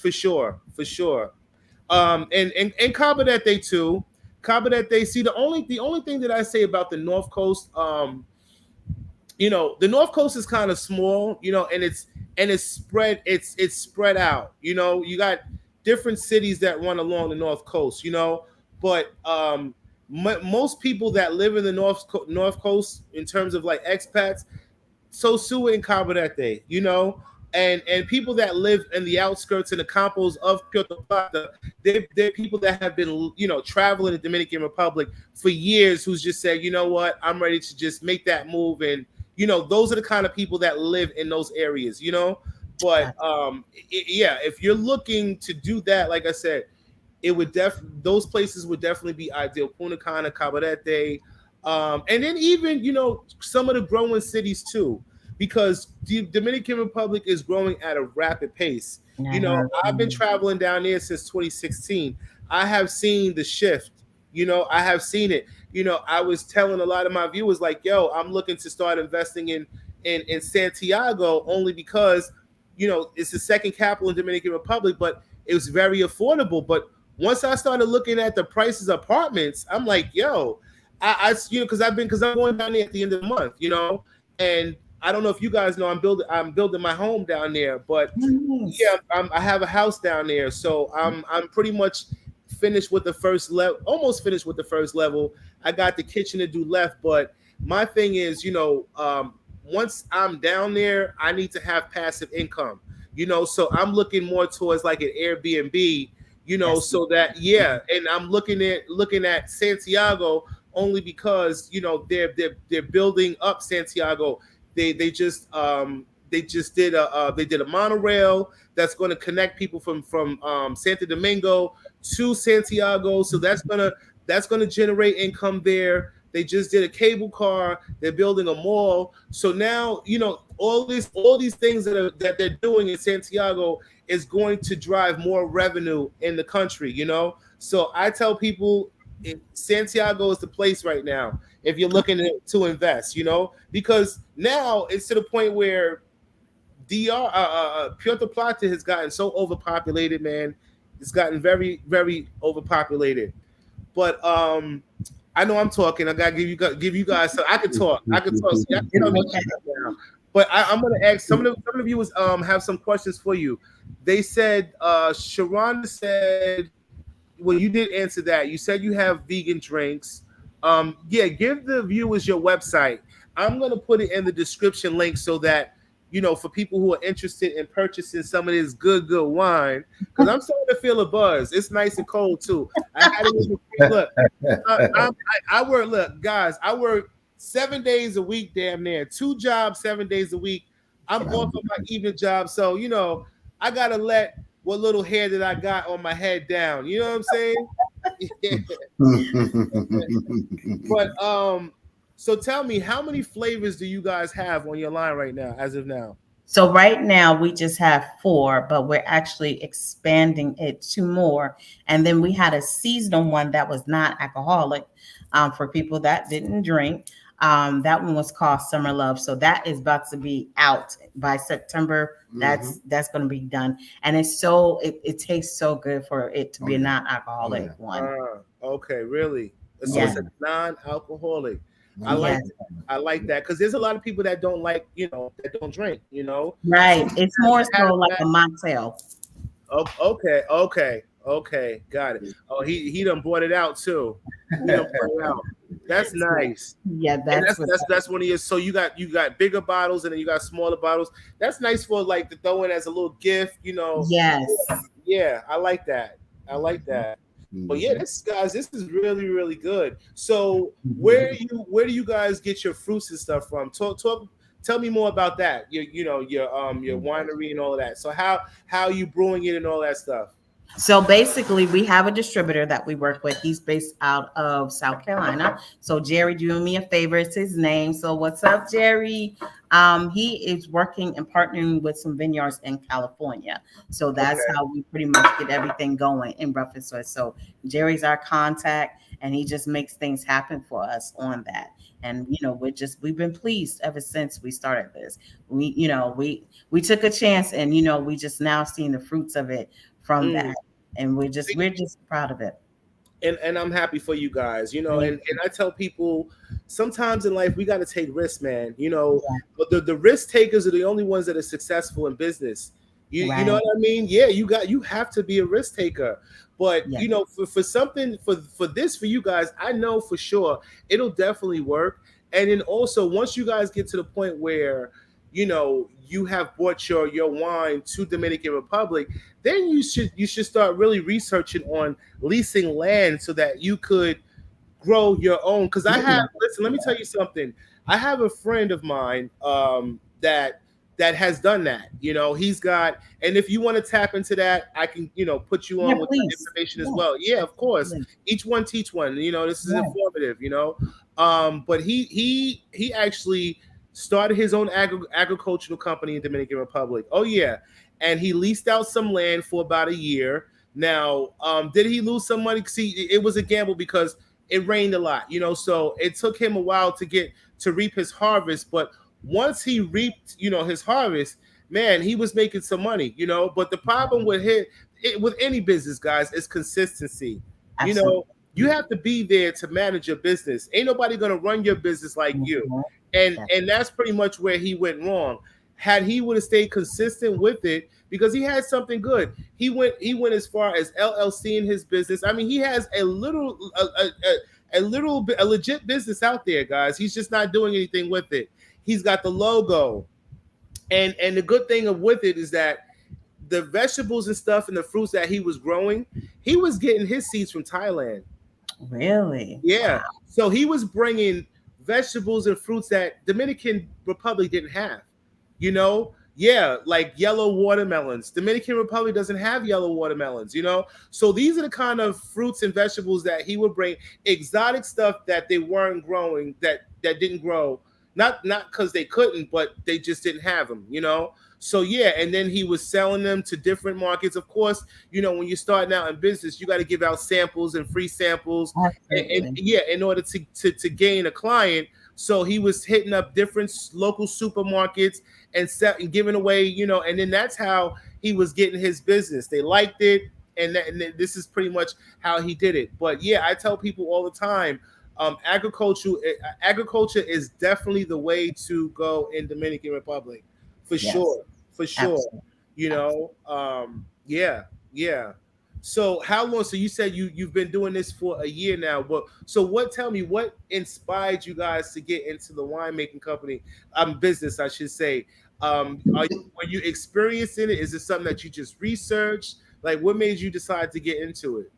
Speaker 1: for sure, for sure. And Cabadete too. Cabadete. See, the only thing that I say about the North Coast, the North Coast is kind of small, and it's spread out. You got different cities that run along the North Coast, but most people that live in the North Coast, in terms of like expats, Sosua and Cabarete, and people that live in the outskirts and the campos of Puerto Plata, they're people that have been, traveling the Dominican Republic for years, who's just said, you know what, I'm ready to just make that move. And, those are the kind of people that live in those areas, but yeah, if you're looking to do that, like I said, it would those places would definitely be ideal. Punta Cana, Cabarete, and then even some of the growing cities too, because the Dominican Republic is growing at a rapid pace. I've been traveling down there since 2016. I have seen the shift. I have seen it. I was telling a lot of my viewers, like, yo, I'm looking to start investing in Santiago, only because it's the second capital in Dominican Republic, but it was very affordable. But once I started looking at the prices of apartments, I'm like, yo, because I'm going down there at the end of the month, and I don't know if you guys know, I'm building my home down there, but
Speaker 3: Nice.
Speaker 1: yeah, I have a house down there, so I'm pretty much finished with the first level, almost finished with the first level. I got the kitchen to do left, but my thing is, once I'm down there, I need to have passive income, so I'm looking more towards like an Airbnb,
Speaker 3: Yes.
Speaker 1: so that, yeah, and I'm looking at Santiago, only because they're building up Santiago. They just did a monorail that's going to connect people from Santo Domingo to Santiago, so that's gonna generate income there. They just did a cable car. They're building a mall. So now, all these things that they're doing in Santiago is going to drive more revenue in the country. So I tell people, Santiago is the place right now if you're looking to invest. Because now it's to the point where Puerto Plata has gotten so overpopulated, man. It's gotten very, very overpopulated. But I know I'm talking. I gotta give you guys. So I could talk. I could talk. So y'all can tell me to shut up now. But I'm gonna ask some of the viewers have some questions for you. They said Sharonda said, well, you did answer that. You said you have vegan drinks. Yeah, give the viewers your website. I'm gonna put it in the description link, so that for people who are interested in purchasing some of this good wine, because I'm starting to feel a buzz. It's nice and cold too. I had it. Look, I work. Look, guys, I work 7 days a week, damn near 2 jobs, 7 days a week. I'm off of my evening job, so I gotta let what little hair that I got on my head down. You know what I'm saying? But so tell me, how many flavors do you guys have on your line right now, as of now?
Speaker 3: So right now we just have 4, but we're actually expanding it to more. And then we had a seasonal one that was not alcoholic, for people that didn't drink. That one was called Summer Love. So that is about to be out by September. That's going to be done, and it tastes so good for it to be a non-alcoholic one.
Speaker 1: Okay, really? So
Speaker 3: Yeah.
Speaker 1: it's a non-alcoholic. I like
Speaker 3: Yes.
Speaker 1: I like that, because there's a lot of people that don't like, that don't drink.
Speaker 3: Right. It's more
Speaker 1: Have
Speaker 3: so like
Speaker 1: that-
Speaker 3: a mocktail.
Speaker 1: okay, got it. Oh, he done brought it out too. He done brought it out. That's nice.
Speaker 3: Yeah,
Speaker 1: And
Speaker 3: that's what.
Speaker 1: that's one of your. So you got bigger bottles and then you got smaller bottles. That's nice for like to throw in as a little gift.
Speaker 3: Yes.
Speaker 1: Yeah, I like that. I like that. But yeah,
Speaker 2: Mhm.
Speaker 1: this is really really good. So
Speaker 3: Mhm.
Speaker 1: where do you guys get your fruits and stuff from? Tell me more about that. Your winery and all of that. So how you brewing it and all that stuff.
Speaker 3: So basically, we have a distributor that we work with. He's based out of South Carolina. So Jerry, doing me a favor, it's his name. So what's up, Jerry? He is working and partnering with some vineyards in California. So that's
Speaker 1: Okay.
Speaker 3: how we pretty much get everything going in Rough and Sweat. So Jerry's our contact, and he just makes things happen for us on that. And we've been pleased ever since we started this. We took a chance, and we just now seeing the fruits of it from that,
Speaker 1: Mm.
Speaker 3: and we're just proud of it.
Speaker 1: And I'm happy for you guys,
Speaker 3: Thank
Speaker 1: and I tell people sometimes in life we got to take risks, man.
Speaker 3: you.
Speaker 1: But the risk takers are the only ones that are successful in business. You know
Speaker 3: Right.
Speaker 1: what I mean? Yeah, you have to be a risk taker. But
Speaker 3: Yeah.
Speaker 1: for something for you guys, I know for sure it'll definitely work. And then also once you guys get to the point where you have brought your wine to Dominican Republic, then you should start really researching on leasing land so that you could grow your own. Because
Speaker 3: Yeah.
Speaker 1: listen, let me tell you something. I have a friend of mine that has done that. He's got, and if you want to tap into that, I can put you
Speaker 3: Yeah.
Speaker 1: on with that
Speaker 3: Please.
Speaker 1: information as
Speaker 3: Yeah.
Speaker 1: well. Yeah, of course.
Speaker 3: Absolutely.
Speaker 1: Each one teach one. This is
Speaker 3: Yeah.
Speaker 1: informative. But he actually started his own agricultural company in Dominican Republic. Oh yeah, and he leased out some land for about a year. Now, did he lose some money? See, it was a gamble because it rained a lot, so it took him a while to reap his harvest. But once he reaped, his harvest, man, he was making some money, But the problem with any business, guys, is consistency. You know,
Speaker 3: Absolutely.
Speaker 1: you have to be there to manage your business. Ain't nobody gonna run your business like you.
Speaker 3: Mhm.
Speaker 1: And
Speaker 3: Yeah.
Speaker 1: and that's pretty much where he went wrong. Had he would have stayed consistent with it, because he had something good. He went as far as LLC in his business. I mean, he has a legit business out there, guys. He's just not doing anything with it. He's got the logo. And the good thing with it is that the vegetables and stuff and the fruits that he was growing, he was getting his seeds from Thailand.
Speaker 3: Really?
Speaker 1: Yeah.
Speaker 3: Wow.
Speaker 1: So he was bringing vegetables and fruits that Dominican Republic didn't have. Yeah, like yellow watermelons. Dominican Republic doesn't have yellow watermelons. So these are the kind of fruits and vegetables that he would bring, exotic stuff that they weren't growing, that didn't grow. Not because they couldn't, but they just didn't have them. So yeah, and then he was selling them to different markets. Of course, when you're starting out in business, you got to give out samples and free samples, and
Speaker 3: Absolutely.
Speaker 1: yeah, in order to gain a client. So he was hitting up different local supermarkets and giving away, and then that's how he was getting his business. They liked it, and this is pretty much how he did it. But yeah, I tell people all the time, agriculture is definitely the way to go in Dominican Republic, for
Speaker 3: Yes.
Speaker 1: sure, for sure.
Speaker 3: Absolutely.
Speaker 1: You
Speaker 3: Absolutely.
Speaker 1: know, yeah, yeah. So how long? So you said you've been doing this for a year now. But so what? Tell me what inspired you guys to get into the winemaking company, business, I should say. Were you experiencing it? Is it something that you just researched? Like, what made you decide to get into it?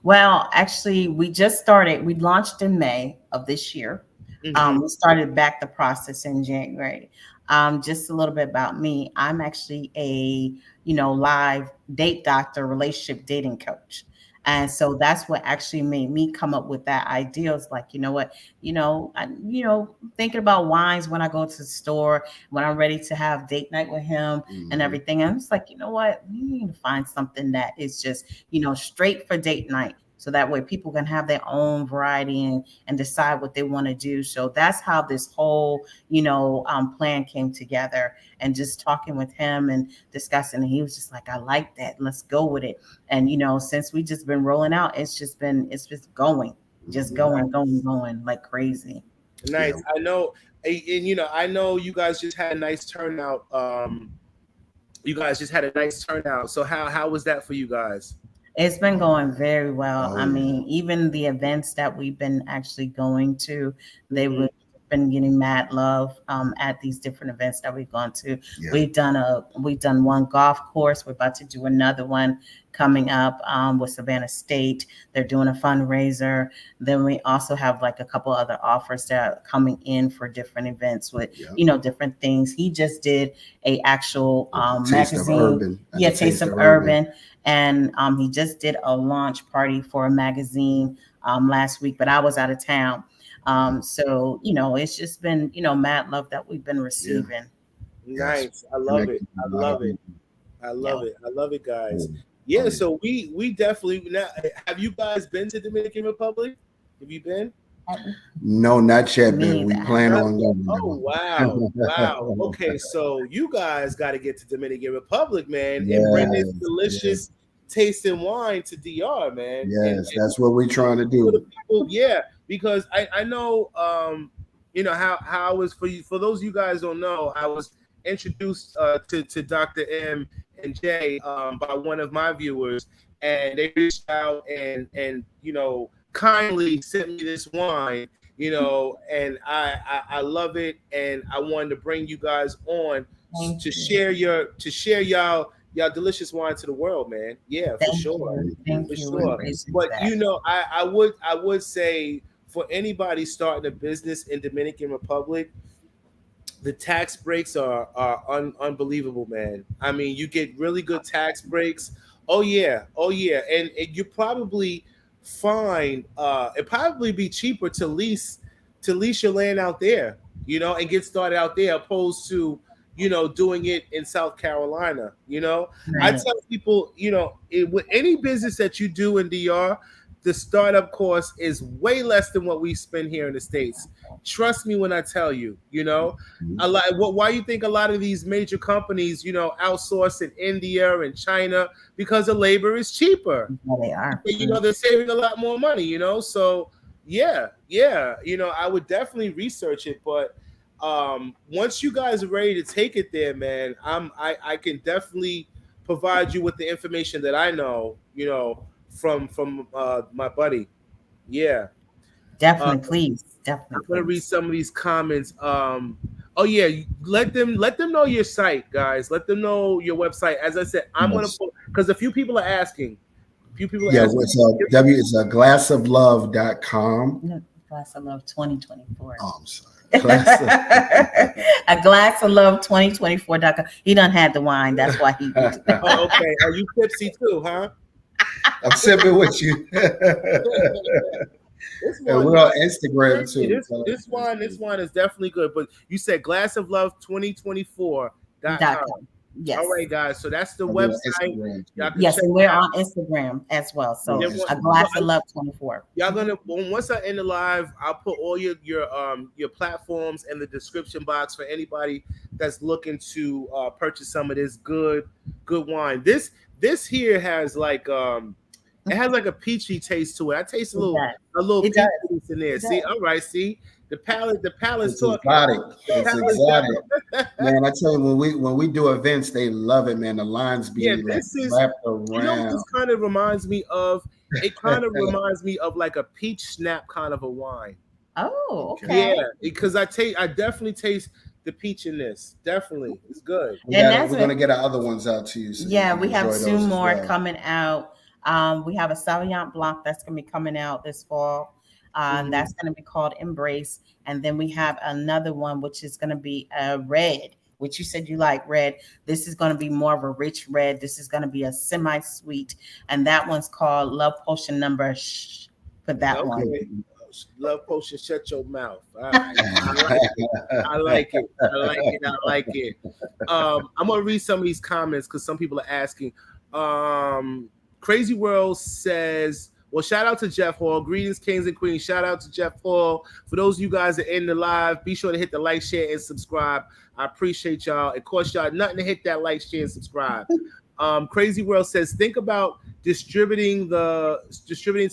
Speaker 3: Well, actually, we just started. We launched in May of this year.
Speaker 1: Hmm.
Speaker 3: We started back the process in January. Just a little bit about me. I'm actually a live date doctor, relationship dating coach. And so that's what actually made me come up with that idea. It's like, you know what, thinking about wines when I go to the store, when I'm ready to have date night with him and
Speaker 2: Mhm.
Speaker 3: everything. And it's like, you know what, we need to find something that is just, straight for date night. So that way people can have their own variety and decide what they want to do. So that's how this whole, plan came together. And just talking with him and discussing, and he was just like, I like that. Let's go with it. And since we just been rolling out, it's just going, just
Speaker 2: Mhm.
Speaker 3: going like crazy.
Speaker 2: Yeah.
Speaker 1: Nice. I know, and I know you guys just had a nice turnout. You guys just had a nice turnout. So how was that for you guys?
Speaker 3: It's been going very well.
Speaker 2: Oh,
Speaker 3: I
Speaker 2: yeah.
Speaker 3: mean, even the events that we've been actually going to, they
Speaker 1: Mhm.
Speaker 3: would been getting mad love at these different events that we've gone to.
Speaker 2: Yeah.
Speaker 3: We've done one golf course. We're about to do another one coming up with Savannah State. They're doing a fundraiser. Then we also have like a couple other offers that are coming in for different events with
Speaker 2: Yeah.
Speaker 3: different things. He just did a actual
Speaker 2: Taste of
Speaker 3: magazine.
Speaker 2: Urban. At
Speaker 3: Yeah,
Speaker 2: the
Speaker 3: Taste of Urban. And he just did a launch party for a magazine last week, but I was out of town. So it's just been mad love that we've been receiving.
Speaker 2: Yes.
Speaker 1: Nice. I love it.
Speaker 2: Connecting
Speaker 1: I
Speaker 2: a lot of
Speaker 1: love it.
Speaker 2: people.
Speaker 1: I
Speaker 3: Yeah,
Speaker 1: love it. I love it, guys.
Speaker 2: Oh,
Speaker 1: Yeah.
Speaker 2: yeah.
Speaker 1: So we definitely now. Have you guys been to Dominican Republic? Have you been?
Speaker 2: No, not yet, but
Speaker 3: me
Speaker 2: we
Speaker 3: that.
Speaker 2: plan
Speaker 1: Not
Speaker 2: on
Speaker 1: yet.
Speaker 2: going
Speaker 1: Oh wow, wow.
Speaker 2: now.
Speaker 1: Okay, so you guys got to get to Dominican Republic, man, and bring this
Speaker 2: Yes, yes,
Speaker 1: delicious tasting wine to DR, man,
Speaker 2: yes.
Speaker 1: and
Speaker 2: That's what we're trying to
Speaker 1: for the
Speaker 2: do.
Speaker 1: people, yeah, because I know how I was for you for those of you guys don't know, I was introduced to Dr. M and Jay by one of my viewers, and they reached out and kindly sent me this wine, and I love it, and I wanted to bring you guys on
Speaker 3: Thank
Speaker 1: to
Speaker 3: you.
Speaker 1: share y'all delicious wine to the world, man. Yeah, for
Speaker 3: Thank
Speaker 1: sure,
Speaker 3: you.
Speaker 1: for
Speaker 3: Thank you. We
Speaker 1: sure.
Speaker 3: appreciate
Speaker 1: But
Speaker 3: that.
Speaker 1: I would say for anybody starting a business in Dominican Republic, the tax breaks are unbelievable, man. I mean, you get really good tax breaks. Oh yeah, oh yeah, and you probably find it probably be cheaper to lease your land out there, and get started out there opposed to doing it in South Carolina. I
Speaker 3: Right.
Speaker 1: tell people, with any business that you do in DR, the startup cost is way less than what we spend here in the States. Trust me when I tell you, a lot. Why you think a lot of these major companies, outsource in India and China because the labor is cheaper.
Speaker 3: Yeah, they are.
Speaker 1: They're saving a lot more money. So yeah, yeah. I would definitely research it, but once you guys are ready to take it there, man, I can definitely provide you with the information that I know, from my buddy. Yeah. Uh,
Speaker 3: Definitely, please.
Speaker 1: I'm
Speaker 3: Definitely,
Speaker 1: gonna read
Speaker 3: please.
Speaker 1: some of these comments. Oh yeah, let them know your site, guys. Let them know your website. As I said, I'm gonna
Speaker 2: Yes.
Speaker 1: put because a few people are asking. A few people are
Speaker 2: Yeah,
Speaker 1: asking.
Speaker 2: it's a glassoflove.com.
Speaker 3: No, Glass of Love 2024.
Speaker 2: Oh, I'm sorry. Glass of,
Speaker 3: A Glass of Love 2024.com. He done had the wine. That's why he.
Speaker 1: Oh, okay. Are you tipsy too, huh?
Speaker 2: I'm sipping with you.
Speaker 1: This
Speaker 2: And
Speaker 1: one,
Speaker 2: we're on Instagram too.
Speaker 1: this one is definitely good. But you said Glass of Love 2024.com.
Speaker 3: .com. Yes.
Speaker 1: All right, guys. So that's the
Speaker 2: And we're on
Speaker 1: website.
Speaker 2: Instagram
Speaker 1: Y'all
Speaker 2: too.
Speaker 1: can
Speaker 3: Yes,
Speaker 1: check
Speaker 3: and
Speaker 1: it
Speaker 3: we're
Speaker 1: out.
Speaker 3: on Instagram as well. So
Speaker 1: Then
Speaker 3: A
Speaker 2: Yes.
Speaker 3: Glass of Love 24.
Speaker 1: y'all gonna once I end the live, I'll put all your platforms in the description box for anybody that's looking to purchase some of this good wine. This here has it has like a peachy taste to it. I taste
Speaker 3: It does.
Speaker 1: a little
Speaker 3: It does.
Speaker 1: peachiness in there.
Speaker 3: It
Speaker 1: See,
Speaker 3: does.
Speaker 1: all right, see the palate's
Speaker 2: It's
Speaker 1: talking.
Speaker 2: exotic.
Speaker 1: The
Speaker 2: It's
Speaker 1: palate's
Speaker 2: exotic. Man, I tell you, when we do events, they love it, man. The lines
Speaker 1: Yeah,
Speaker 2: be like
Speaker 1: this is
Speaker 2: wrapped
Speaker 1: what this
Speaker 2: around.
Speaker 1: kind of reminds me of. It kind of reminds me of like a peach snap kind of a wine.
Speaker 3: Oh,
Speaker 2: Okay.
Speaker 3: okay.
Speaker 1: Yeah, because I definitely taste the peach in this. Definitely, it's good.
Speaker 3: And that's
Speaker 2: We're
Speaker 3: what
Speaker 2: gonna get our other ones out to you, so you
Speaker 3: Yeah,
Speaker 2: can
Speaker 3: we have
Speaker 2: enjoy
Speaker 3: two
Speaker 2: those as
Speaker 3: more
Speaker 2: well.
Speaker 3: coming out. We have a Sauvignon Blanc that's going to be coming out this fall.
Speaker 1: Mhm.
Speaker 3: That's going to be called Embrace. And then we have another one, which is going to be a red, which you said you like red. This is going to be more of a rich red. This is going to be a semi sweet. And that one's called Love Potion Number Shh for that one.
Speaker 1: Okay, love potion. Shut your mouth. All right, I like it. I like it. I like it. I'm gonna read some of these comments because some people are asking. Crazy World says, well, shout out to Jeff Hall. Greetings, kings and queens. Shout out to Jeff Hall. For those of you guys that are in the live, be sure to hit the like, share, and subscribe. I appreciate y'all. It costs y'all nothing to hit that like, share, and subscribe. Crazy World says, think about distributing to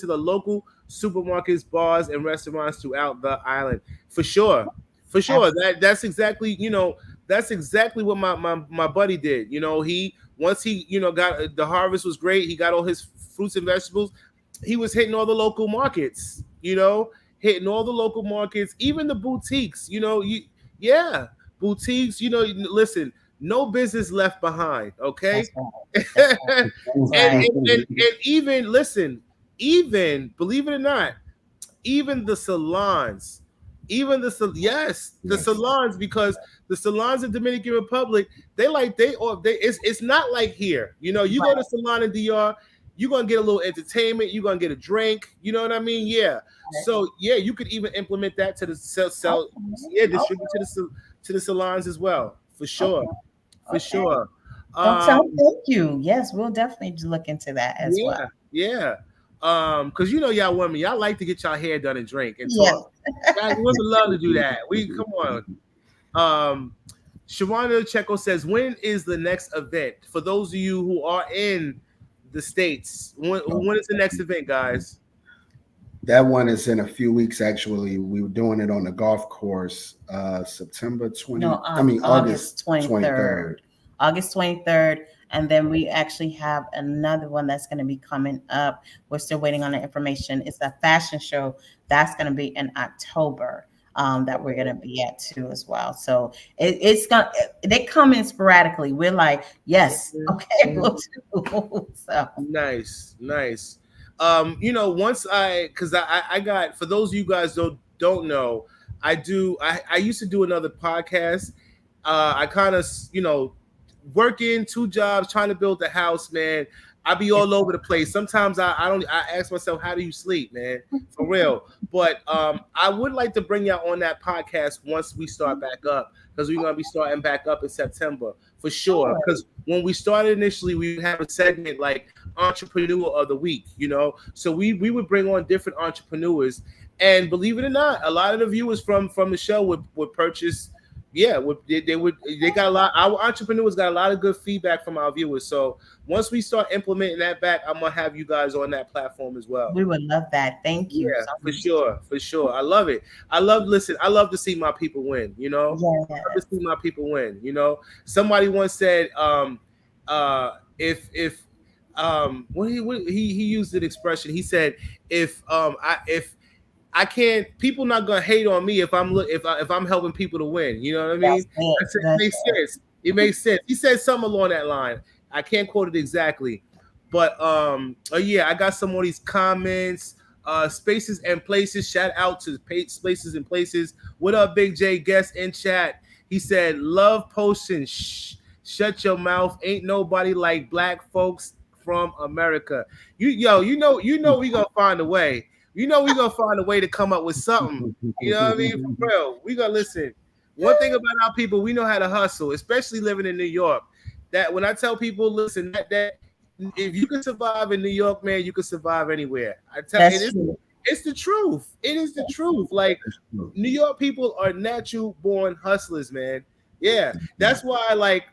Speaker 1: the local supermarkets, bars, and restaurants throughout the island. For sure. That's exactly, That's exactly what my buddy did. You know, he once he got the harvest was great. He got all his fruits and vegetables. He was hitting all the local markets. Hitting all the local markets, even the boutiques. Yeah, boutiques. Listen, no business left behind. Okay,
Speaker 3: That's right. That's
Speaker 1: and,
Speaker 3: right.
Speaker 1: and even listen, even believe it or not, even the salons, yes, the
Speaker 2: Yes.
Speaker 1: salons, because the salons in Dominican Republic, it's not like here. You go to salon in DR, you're gonna get a little entertainment, you're gonna get a drink, you know what I mean? Yeah. So yeah, you could even implement that to the distribute to the salons as well, for sure.
Speaker 3: Okay.
Speaker 1: For
Speaker 3: Okay.
Speaker 1: sure.
Speaker 3: Don't tell.
Speaker 1: Um,
Speaker 3: Thank you. Yes, we'll definitely look into that as well.
Speaker 1: yeah, yeah. Because y'all women, y'all like to get y'all hair done and drink and
Speaker 3: Yes.
Speaker 1: talk. Guys, women love to do that. We come on. Shawana Checo says, when is the next event? For those of you who are in the States, when is the next event, guys?
Speaker 2: That one is in a few weeks. Actually, we were doing it on the golf course, September 20.
Speaker 3: No,
Speaker 2: I mean August 23rd.
Speaker 3: August 23rd. And then we actually have another one that's going to be coming up. We're still waiting on the information. It's a fashion show that's going to be in October. That we're going to be at too as well. So it's going to, they come in sporadically. We're like, yes, okay, we'll do. So
Speaker 1: Nice. Once I got, for those of you guys don't know, I used to do another podcast. I kind of, working 2 jobs, trying to build the house, man. I be all over the place. Sometimes I ask myself, how do you sleep, man? For real. But I would like to bring y'all on that podcast once we start back up, because we're gonna be starting back up in September for sure. Because when we started initially, we have a segment like Entrepreneur of the Week, So we would bring on different entrepreneurs, and believe it or not, a lot of the viewers from the show would purchase. Yeah, they got a lot. Our entrepreneurs got a lot of good feedback from our viewers. So once we start implementing that back, I'm gonna have you guys on that platform as well.
Speaker 3: we would love that. Thank you.
Speaker 1: Yeah,
Speaker 3: so
Speaker 1: for sure. I love it. I love to see my people win.
Speaker 3: Yes.
Speaker 1: I love to see my people win. Somebody once said, if he used an expression. He said, if I can't, people not gonna hate on me if I'm helping people to win. You know what I mean? It makes sense. It makes sense. He said something along that line. I can't quote it exactly, but yeah, I got some of these comments. Spaces and places. Shout out to Spaces and Places. What up, Big J? Guest in chat. He said, "Love potion. Shh, shut your mouth. Ain't nobody like black folks from America." You know we gonna find a way. We gonna find a way to come up with something. You know what I mean? For real. We gonna listen. One thing about our people, we know how to hustle, especially living in New York. That when I tell people, listen, that if you can survive in New York, man, you can survive anywhere. I tell you, it's the truth. It is the truth. Like, New York people are natural born hustlers, man. Yeah. That's why, like,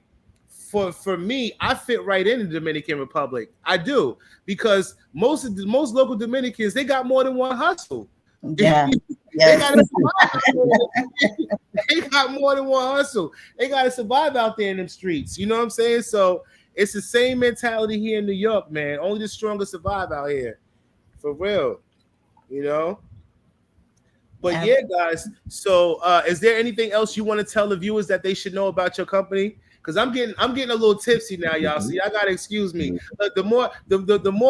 Speaker 1: for me, I fit right in the Dominican Republic. I do, because most local Dominicans, they got more than one hustle.
Speaker 3: Yeah.
Speaker 1: They got more than one hustle. They got to survive out there in them streets. You know what I'm saying? So it's the same mentality here in New York, man. Only the strongest survive out here, for real. But yeah, guys. So, is there anything else you want to tell the viewers that they should know about your company? Because I'm getting a little tipsy now, y'all. So y'all gotta excuse me. The more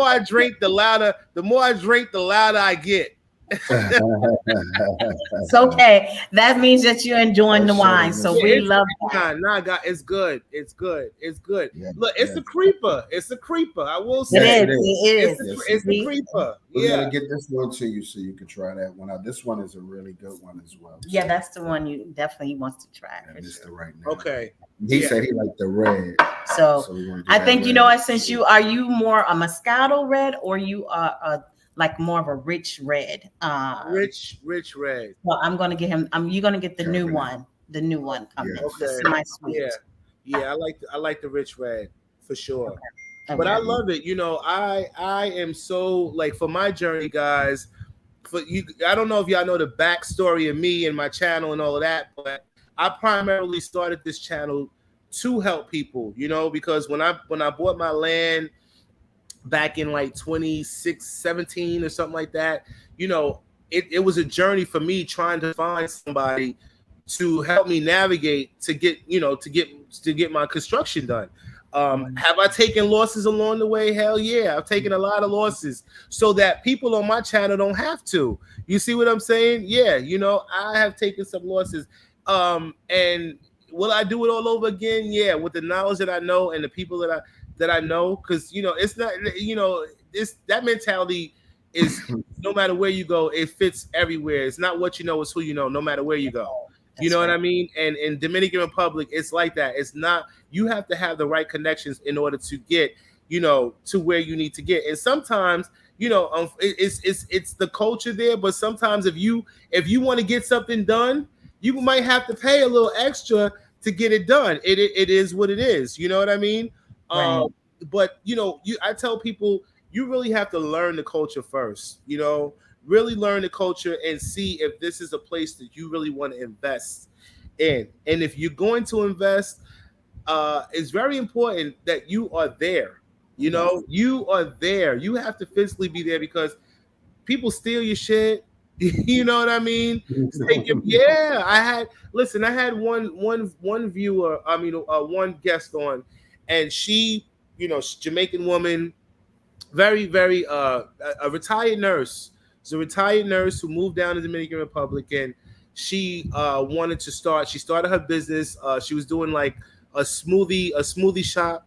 Speaker 1: I drink, the louder. The more I drink, the louder I get.
Speaker 3: It's okay. That means that you're enjoying the wine. So we love that.
Speaker 1: Nah, God, it's good. It's good. Yeah, look, it's a creeper. It's a creeper. I will say
Speaker 3: it is.
Speaker 1: It's a creeper.
Speaker 2: We're gonna get this one to you so you can try that one out. This one is a really good one as well.
Speaker 3: Yeah, that's the one you definitely wants to try.
Speaker 2: It's the right now.
Speaker 1: Okay.
Speaker 2: He said he liked the red.
Speaker 3: So I think since are you more a Moscato red, or you are like more of a rich red?
Speaker 1: Rich red.
Speaker 3: Well, I'm gonna get him. You're gonna get the new one. The new one coming.
Speaker 1: Okay.
Speaker 3: The semi-sweet.
Speaker 1: Yeah. I like the rich red for sure.
Speaker 3: Okay.
Speaker 1: But I love it. I am so, like, for my journey, guys. For you, I don't know if y'all know the backstory of me and my channel and all of that, but I primarily started this channel to help people, because when I bought my land back in like 2017 or something like that, it was a journey for me trying to find somebody to help me navigate to get my construction done. Have I taken losses along the way? Hell yeah, I've taken a lot of losses so that people on my channel don't have to. You see what I'm saying? Yeah, I have taken some losses. And will I do it all over again? Yeah, with the knowledge that I know and the people that I know, because it's not, this that mentality is no matter where you go, it fits everywhere. It's not what you know, it's who you know, no matter where you go. You know what I mean? And in Dominican Republic, it's like that. It's not, you have to have the right connections in order to get, to where you need to get. And sometimes, it's the culture there. But sometimes if you want to get something done, you might have to pay a little extra to get it done. It is what it is. You know what I mean?
Speaker 3: Right.
Speaker 1: But I tell people, you really have to learn the culture first. Really learn the culture and see if this is a place that you really want to invest in. And if you're going to invest, it's very important that you are there. You are there. You have to physically be there because people steal your shit. You know what I mean? Yeah, I had one viewer, one guest on, and she, Jamaican woman, very, very a retired nurse. She's a retired nurse who moved down to the Dominican Republic, and she wanted to start. She started her business. She was doing like a smoothie shop,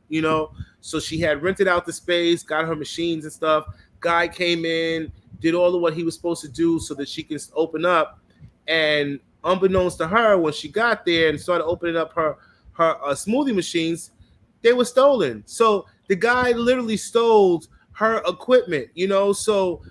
Speaker 1: So she had rented out the space, got her machines and stuff. Guy came in, did all of what he was supposed to do so that she can open up. And unbeknownst to her, when she got there and started opening up her smoothie machines, they were stolen. So the guy literally stole her equipment, So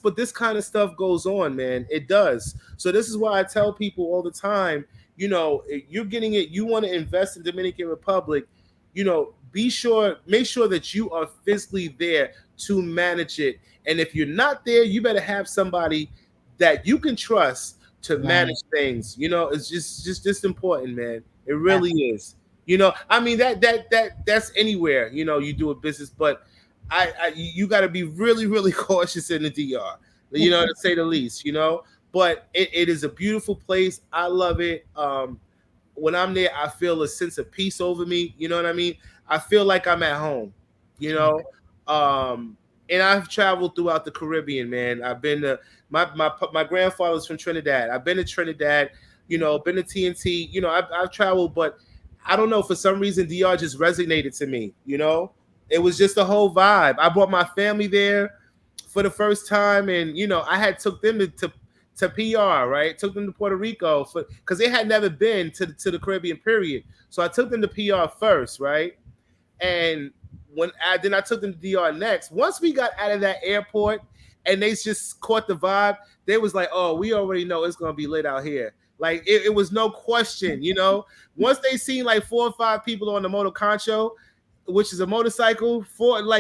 Speaker 1: but this kind of stuff goes on, man. It does. So this is why I tell people all the time, you're getting it. You want to invest in Dominican Republic, make sure that you are physically there to manage it. And if you're not there, you better have somebody that you can trust to manage things. It's just important, man. It really is. I mean that's anywhere, you do a business, but you got to be really, really cautious in the DR, to say the least, but it is a beautiful place. I love it. When I'm there, I feel a sense of peace over me. You know what I mean? I feel like I'm at home, and I've traveled throughout the Caribbean, man. I've been to my grandfather's from Trinidad. I've been to Trinidad, been to TNT, I've traveled, but I don't know, for some reason, DR just resonated to me, It was just a whole vibe. I brought my family there for the first time, and I had took them to PR, right? Took them to Puerto Rico because they had never been to the Caribbean period. So I took them to PR first, right? And then I took them to DR next. Once we got out of that airport and they just caught the vibe, they was like, "Oh, we already know it's gonna be lit out here." Like it was no question, Once they seen like 4 or 5 people on the motor concho, which is a motorcycle,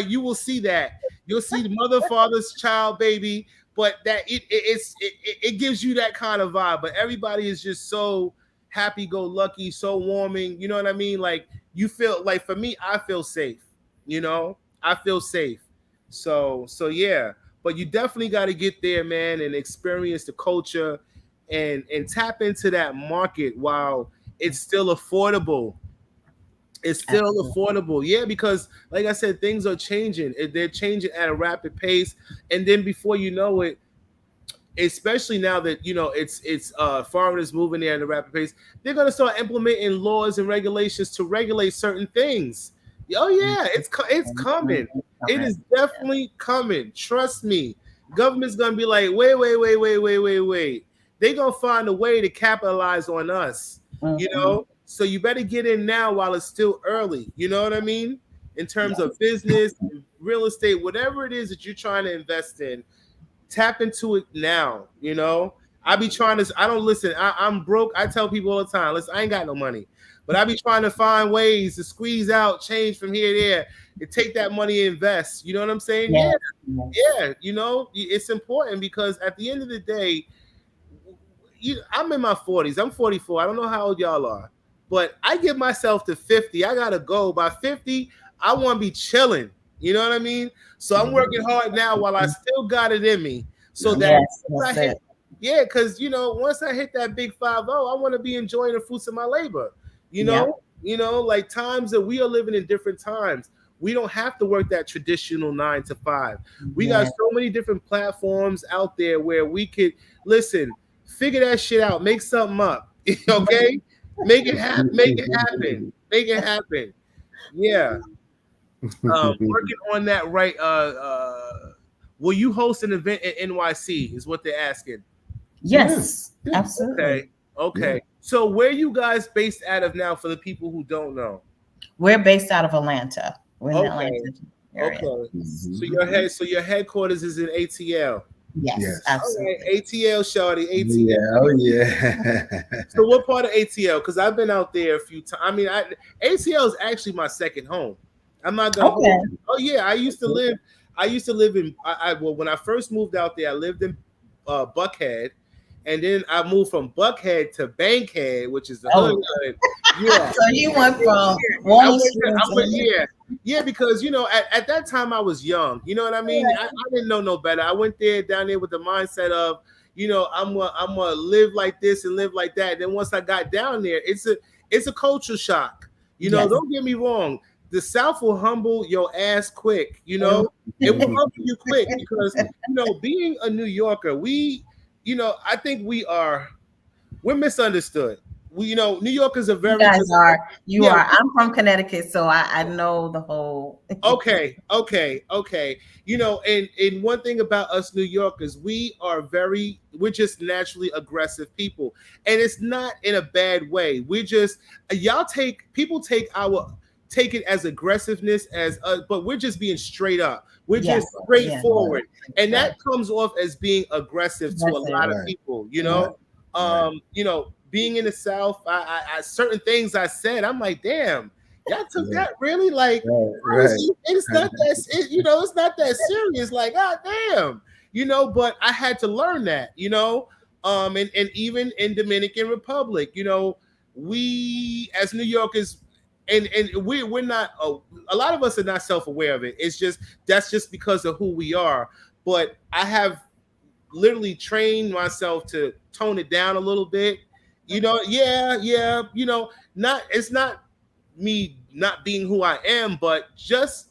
Speaker 1: you will see that. You'll see the mother, father's child, baby, but that it gives you that kind of vibe. But everybody is just so happy-go-lucky, so warming. You know what I mean? Like you feel like, for me, I feel safe. I feel safe. So yeah. But you definitely got to get there, man, and experience the culture and tap into that market while it's still affordable. It's still affordable. Yeah, because like I said, things are changing. They're changing at a rapid pace. And then before you know it, especially now that it's foreigners moving there at a rapid pace, they're gonna start implementing laws and regulations to regulate certain things. Oh yeah, it's coming. It is definitely coming. Trust me. Government's gonna be like, wait. They're gonna find a way to capitalize on us. So you better get in now while it's still early. You know what I mean? In terms of business, real estate, whatever it is that you're trying to invest in, tap into it now. I be trying to, I don't listen. I'm broke. I tell people all the time, listen, I ain't got no money, but I be trying to find ways to squeeze out change from here to there and take that money and invest. You know what I'm saying? Yeah. It's important because at the end of the day, I'm in my 40s. I'm 44. I don't know how old y'all are, but I give myself to 50. I gotta go by 50. I want to be chilling. You know what I mean? So I'm working hard now while I still got it in me, so that
Speaker 3: Yes,
Speaker 1: once I hit, yeah, because once I hit that big 50, I want to be enjoying the fruits of my labor. Like times that we are living in different times. We don't have to work that traditional 9 to 5. We got so many different platforms out there where we could listen, figure that shit out, make something up. Okay, make it happen, make it happen, make it happen. Yeah. Working on that right. Will you host an event at NYC? Is what they're asking.
Speaker 3: Yes,
Speaker 2: Yeah.
Speaker 3: absolutely.
Speaker 1: Okay. So where you guys based out of now for the people who don't know?
Speaker 3: We're based out of Atlanta. We're in the
Speaker 1: Okay.
Speaker 3: Atlanta area.
Speaker 1: Okay. So your headquarters is in ATL.
Speaker 3: Yes,
Speaker 2: Yes.
Speaker 1: All
Speaker 3: absolutely.
Speaker 1: right, ATL, shawty, ATL.
Speaker 2: Yeah, oh yeah.
Speaker 1: So what part of ATL? Because I've been out there a few times. I mean, ATL is actually my second home. I'm not gonna.
Speaker 3: Okay.
Speaker 1: Oh yeah, I used to live. In. Well, when I first moved out there, I lived in Buckhead, and then I moved from Buckhead to Bankhead, which is the hood. Yeah.
Speaker 3: So you went from
Speaker 1: I
Speaker 3: one
Speaker 1: went, yeah, because at that time I was young. You know what I mean? I didn't know no better. I went down there with the mindset of, I'm gonna live like this and live like that. And then once I got down there, it's a culture shock. Don't get me wrong. The South will humble your ass quick. It will humble you quick because being a New Yorker, I think we're misunderstood. New Yorkers are very.
Speaker 3: You guys are. You are. I'm from Connecticut, so I know the whole.
Speaker 1: Okay. And one thing about us New Yorkers, we're just naturally aggressive people, and it's not in a bad way. We just people take it as aggressiveness but we're just being straight up. We're just straightforward, and that comes off as being aggressive to a lot of people. Being in the South, I certain things I said, I'm like, damn, y'all took that really like. It's not that it's not that serious. Like, god damn, But I had to learn that, and even in Dominican Republic, we as New Yorkers. And we're not a lot of us are not self-aware of it. That's just because of who we are. But I have literally trained myself to tone it down a little bit. Not it's not me not being who I am, but just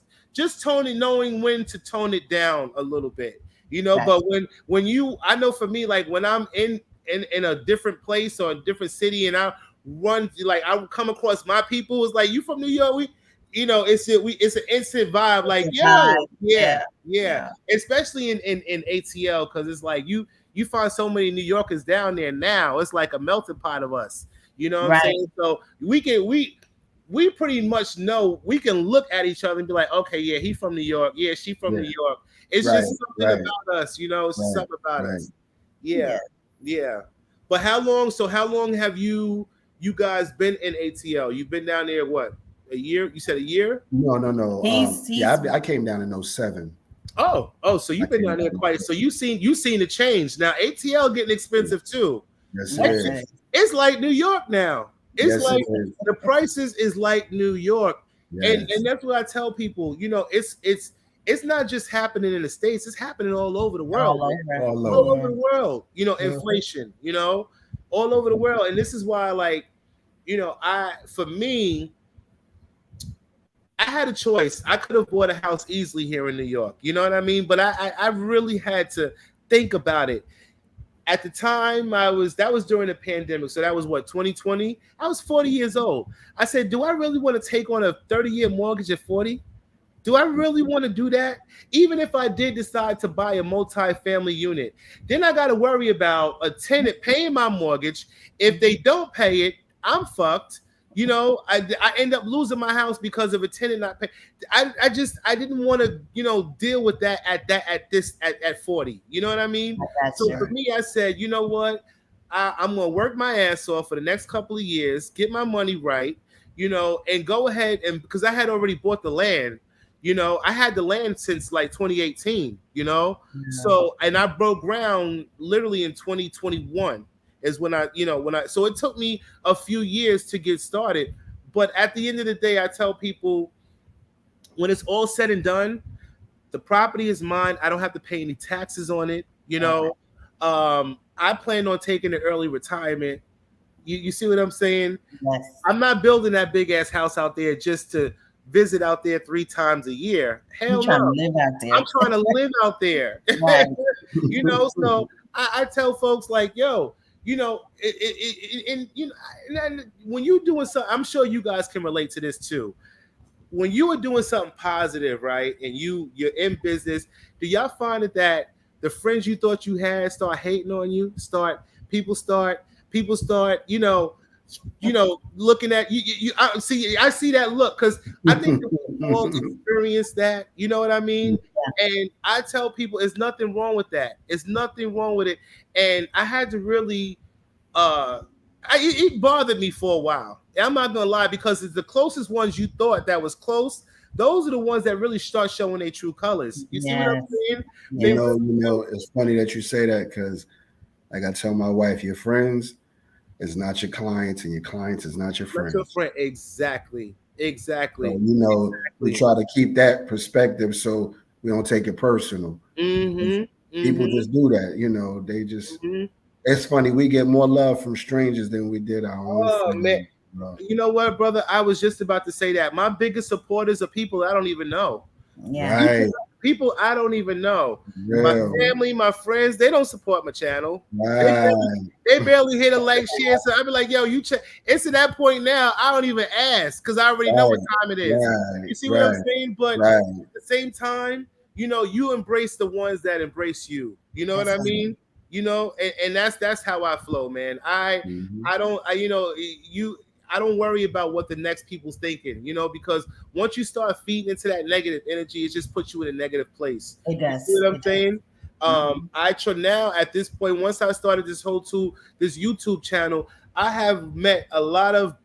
Speaker 1: knowing when to tone it down a little bit. But when I know for me, like when I'm in a different place or a different city and I I come across my people, it's like, you from New York? It's an instant vibe, like yeah. Especially in ATL, because it's like you find so many New Yorkers down there now. It's like a melting pot of us. You know what I'm saying? So we pretty much know, we can look at each other and be like, okay, yeah, he from New York, yeah, she from New York. It's just something about us, it's something about us. Yeah. But how long have you guys been in ATL? You've been down there what? A year? You said a year?
Speaker 2: No. I came down in 07.
Speaker 1: Oh, so you've been down there quite. So you seen the change. Now ATL getting expensive too.
Speaker 2: Yes, it is.
Speaker 1: It's like New York now. It's like the prices is like New York, and that's what I tell people. It's not just happening in the States. It's happening all over the world. All over the world. Inflation. All over the world, and this is why, like, for me, I had a choice. I could have bought a house easily here in New York. You know what I mean? But I really had to think about it. At the time, that was during the pandemic. So that was what, 2020? I was 40 years old. I said, do I really want to take on a 30-year mortgage at 40? Do I really want to do that? Even if I did decide to buy a multi-family unit, then I got to worry about a tenant paying my mortgage. If they don't pay it, I'm fucked. I end up losing my house because of a tenant not paying. I didn't want to, deal with that at 40. You know what I mean? So for me, I said, you know what? I'm going to work my ass off for the next couple of years, get my money right, and go ahead, and because I had already bought the land. I had the land since like 2018, So, and I broke ground literally in 2021. is when I so it took me a few years to get started. But at the end of the day, I tell people, when it's all said and done, the property is mine. I don't have to pay any taxes on it.
Speaker 3: Okay.
Speaker 1: I plan on taking an early retirement. You see what I'm saying?
Speaker 3: Yes.
Speaker 1: I'm not building that big ass house out there just to visit out there 3 times a year.
Speaker 3: You
Speaker 1: Hell
Speaker 3: trying to
Speaker 1: no.
Speaker 3: live out
Speaker 1: I'm
Speaker 3: there.
Speaker 1: trying to live out there.
Speaker 3: Right.
Speaker 1: So I tell folks like, yo, and when you're doing something, I'm sure you guys can relate to this too. When you are doing something positive, right, and you're in business, do y'all find that the friends you thought you had start hating on you? People start, looking at you. I see that look, because I think that we all experience that. You know what I mean? And I tell people, there's nothing wrong with that. It's nothing wrong with it. And I had to really it bothered me for a while. I'm not gonna lie, because it's the closest ones you thought that was close. Those are the ones that really start showing their true colors. You see what I'm saying?
Speaker 2: You know, it's funny that you say that, because, like I tell my wife, your friends is not your clients, and your clients is not your friends.
Speaker 1: Your friend. Exactly.
Speaker 2: So, we try to keep that perspective so we don't take it personal. People just do that. They just. It's funny. We get more love from strangers than we did our own friends.
Speaker 1: Man. You know what, brother? I was just about to say that. My biggest supporters are people I don't even know.
Speaker 3: Yeah.
Speaker 2: Right.
Speaker 1: People I don't even know.
Speaker 2: Real.
Speaker 1: My family, my friends, they don't support my channel.
Speaker 2: Right.
Speaker 1: They barely hit a like, share. So I'd be like, yo, you check. It's to that point now, I don't even ask, because I already know what time it is. You see what I'm saying? But at the same time, you embrace the ones that embrace you. You know what I mean? And that's how I flow, man. I don't worry about what the next people's thinking, because once you start feeding into that negative energy, it just puts you in a negative place.
Speaker 3: It does.
Speaker 1: You see what I'm saying? I try now, at this point, once I started this YouTube channel, I have met a lot of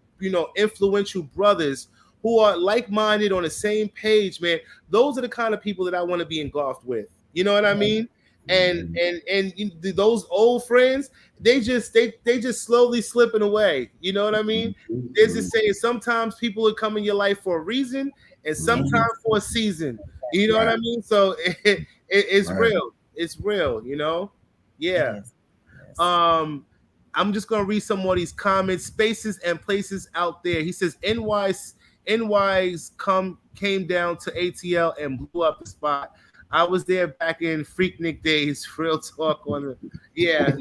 Speaker 1: influential brothers who are like-minded, on the same page, man. Those are the kind of people that I want to be engulfed with. You know what I mean? And those old friends, they just slowly slipping away. You know what I mean? There's this saying, sometimes people will come in your life for a reason, and sometimes for a season. You know what I mean? So it's real. It's real. Yeah. I'm just gonna read some more of these comments. Spaces and places out there. He says NY's came down to ATL and blew up the spot. I was there back in Freaknik days. Real talk on the yeah.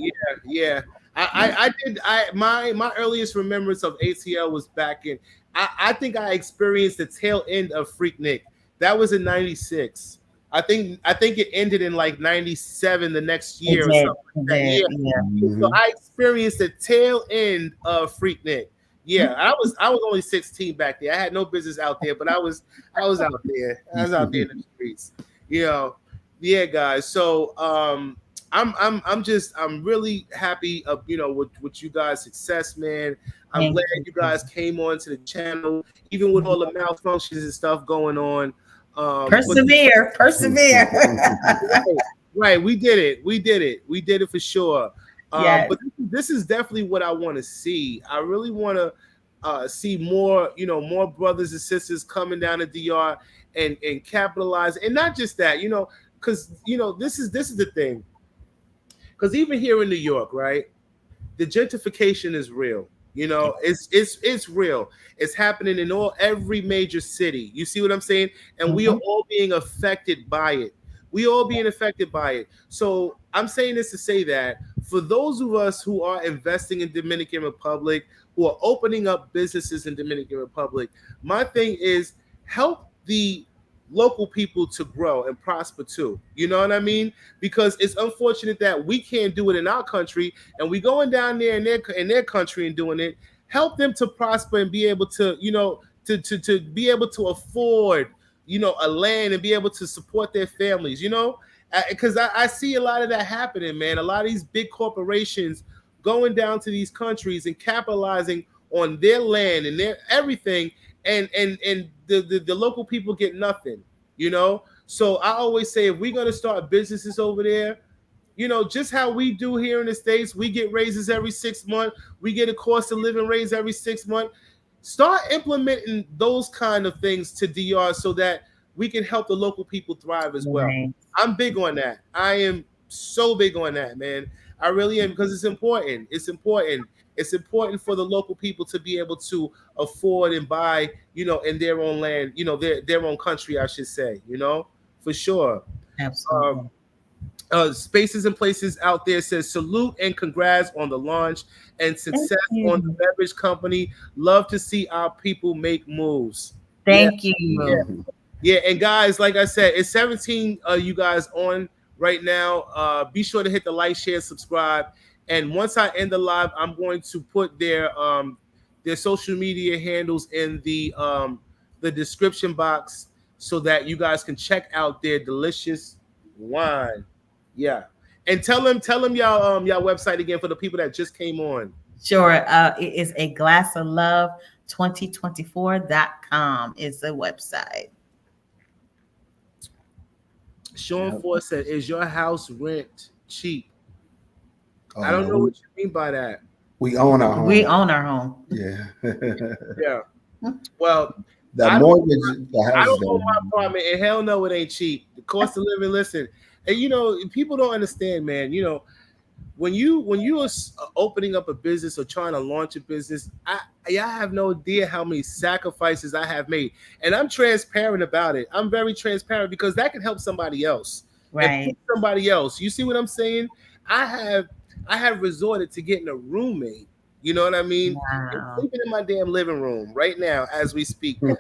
Speaker 1: I did. My earliest remembrance of ATL was back in. I think I experienced the tail end of Freaknik. That was in '96. I think it ended in like '97, the next year or something like that. Yeah. So I experienced the tail end of Freaknik. Yeah, I was only 16 back there. I had no business out there, but I was out there. I was out there in the streets. Yeah, guys. So I'm really happy of with you guys' success, man. I'm glad you guys came on to the channel, even with all the malfunctions and stuff going on.
Speaker 3: Persevere.
Speaker 1: Right, we did it for sure. But this is definitely what I want to see. I really want to see more, more brothers and sisters coming down to DR and capitalize, and not just that, because this is the thing. Because even here in New York, right, the gentrification is real. It's real. It's happening in every major city. You see what I'm saying? And we are all being affected by it. So I'm saying this to say that for those of us who are investing in Dominican Republic, who are opening up businesses in Dominican Republic, my thing is help the local people to grow and prosper too. You know what I mean? Because it's unfortunate that we can't do it in our country, and we going down there in their country and doing it. Help them to prosper and be able to, to be able to afford, a land and be able to support their families, because I see a lot of that happening, man. A lot of these big corporations going down to these countries and capitalizing on their land and their everything, and the local people get nothing, So I always say, if we're going to start businesses over there, Just how we do here in the States, we get raises every 6 months. We get a cost of living raise every 6 months. Start implementing those kind of things to DR so that we can help the local people thrive as well.
Speaker 3: Right.
Speaker 1: I'm big on that. I am so big on that, man. I really am, because it's important. It's important. It's important for the local people to be able to afford and buy, in their own land, their own country, I should say, for sure. Um,
Speaker 3: Absolutely.
Speaker 1: Spaces and Places out there says salute and congrats on the launch and
Speaker 3: Thank
Speaker 1: success on the
Speaker 3: you.
Speaker 1: beverage company. Love to see our people make moves. Yeah,
Speaker 3: Thank
Speaker 1: yeah,
Speaker 3: you.
Speaker 1: yeah. And guys, like I said, it's 17 you guys on right now. Be sure to hit the like, share, subscribe. And once I end the live, I'm going to put their social media handles in the description box so that you guys can check out their delicious wine. Yeah. And tell them y'all website again for the people that just came on.
Speaker 3: Sure. It is a glass of love 2024.com is the website.
Speaker 1: Sean
Speaker 2: Yep.
Speaker 1: Ford said, "Is your house rent cheap?"
Speaker 2: Oh
Speaker 1: I don't
Speaker 2: no,
Speaker 1: know what you mean by that.
Speaker 2: we own our
Speaker 3: We
Speaker 2: home.
Speaker 3: own our home.
Speaker 2: Yeah.
Speaker 1: Yeah. Well,
Speaker 2: The
Speaker 1: I don't
Speaker 2: mortgage, the
Speaker 1: I
Speaker 2: houses
Speaker 1: don't own
Speaker 2: don't.
Speaker 1: my apartment, and hell no, it ain't cheap. The cost of living, listen, and people don't understand, man. When you are opening up a business or trying to launch a business, I have no idea how many sacrifices I have made, and I'm transparent about it. I'm very transparent because that can help somebody else and
Speaker 3: Right.
Speaker 1: push somebody else. You see what I'm saying? I have I have resorted to getting a roommate. You know what I mean? And
Speaker 3: Wow.
Speaker 1: sleeping in my damn living room right now as we speak, so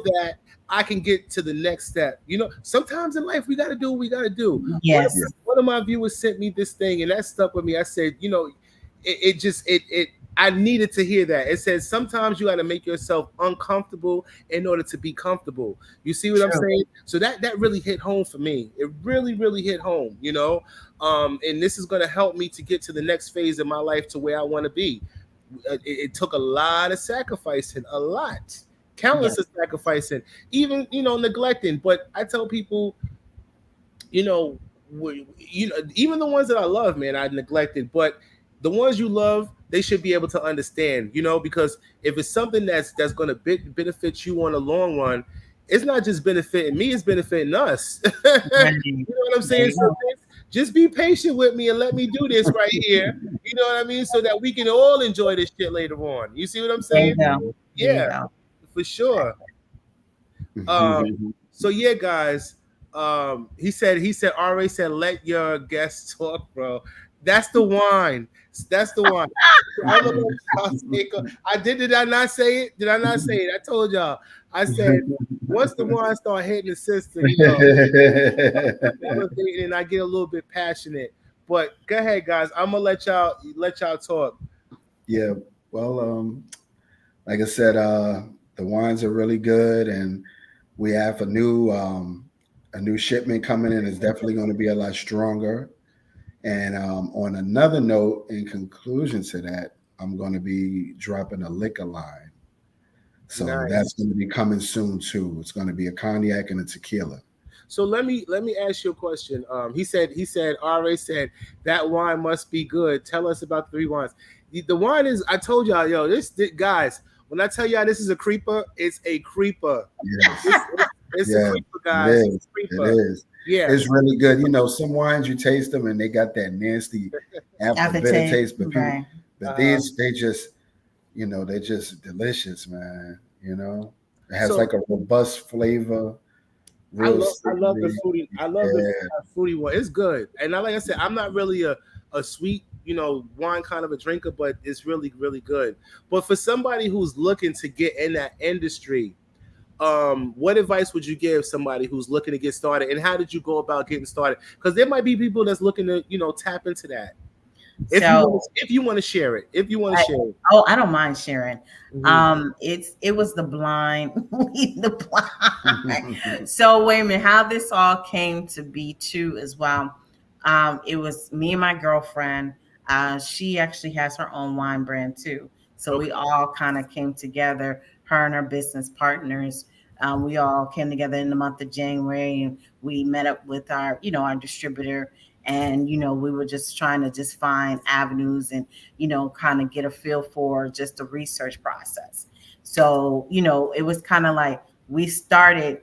Speaker 1: that I can get to the next step. Sometimes in life we got to do what we got to do. One of,
Speaker 3: Yes.
Speaker 1: one of my viewers sent me this thing, and that stuck with me. I said, it just it I needed to hear that. It says sometimes you got to make yourself uncomfortable in order to be comfortable. You see what I'm
Speaker 3: True.
Speaker 1: saying? So that really hit home for me. It really really hit home. And this is going to help me to get to the next phase of my life to where I want to be. It took a lot of sacrificing, a lot,
Speaker 3: Yes.
Speaker 1: countless of sacrificing, even neglecting. But I tell people, you know, even the ones that I love, man, I neglected. But the ones you love, they should be able to understand, because if it's something that's going to benefit you on the long run, it's not just benefiting me; it's benefiting us. You
Speaker 3: Right.
Speaker 1: know what I'm
Speaker 3: There
Speaker 1: saying?
Speaker 3: you
Speaker 1: So
Speaker 3: go.
Speaker 1: just be patient with me and let me do this right here. You know what I mean? So that we can all enjoy this shit later on. You see what I'm
Speaker 3: There you
Speaker 1: saying?
Speaker 3: go. There you
Speaker 1: Yeah,
Speaker 3: go.
Speaker 1: for sure. So yeah, guys. He said RA said let your guests talk, bro. That's the wine. That's the wine. I'm gonna let y'all take did I not say it? Did I not say it? I told y'all. I said once the wine start hitting the system, elevating and I get a little bit passionate. But go ahead, guys. I'm gonna let y'all talk.
Speaker 2: Yeah. Well, like I said, the wines are really good, and we have a new shipment coming in. It's definitely going to be a lot stronger. And on another note, in conclusion to that, I'm going to be dropping a liquor line. So that's
Speaker 1: Nice.
Speaker 2: going to be coming soon too. It's going to be a cognac and a tequila.
Speaker 1: So let me ask you a question. He said RA said that wine must be good. Tell us about the three wines. The wine is, I told y'all, yo, this guys, when I tell y'all this is a creeper, it's a creeper.
Speaker 2: Yes.
Speaker 1: It's a
Speaker 2: Yeah,
Speaker 1: creeper,
Speaker 2: it
Speaker 1: guys. It's
Speaker 2: is.
Speaker 1: a
Speaker 2: It
Speaker 1: creeper.
Speaker 2: is.
Speaker 1: Yeah.
Speaker 2: It's really good. Some wines you taste them and they got that nasty after bitter
Speaker 3: Aftertaste.
Speaker 2: taste,
Speaker 3: Right.
Speaker 2: but
Speaker 1: Uh,
Speaker 2: these they're just delicious, man. It has
Speaker 1: so
Speaker 2: like a robust flavor,
Speaker 1: I
Speaker 2: real
Speaker 1: love I love the
Speaker 2: savory.
Speaker 1: fruity. I love the
Speaker 2: Yeah,
Speaker 1: fruity one. It's good. And like I said, I'm not really a sweet, wine kind of a drinker, but it's really, really good. But for somebody who's looking to get in that industry, what advice would you give somebody who's looking to get started, and how did you go about getting started? Because there might be people that's looking to, tap into that.
Speaker 3: So
Speaker 1: If you want to share it, if you want to
Speaker 3: I,
Speaker 1: share it.
Speaker 3: oh, I don't mind sharing.
Speaker 1: Mhm.
Speaker 3: It was the blind leading the blind. So wait a minute, how this all came to be too as well. It was me and my girlfriend. She actually has her own wine brand too. So we
Speaker 1: Okay.
Speaker 3: all kind of came together, her and her business partners. We all came together in the month of January and we met up with our distributor and we were just trying to just find avenues and kind of get a feel for just the research process. So it was kind of like we started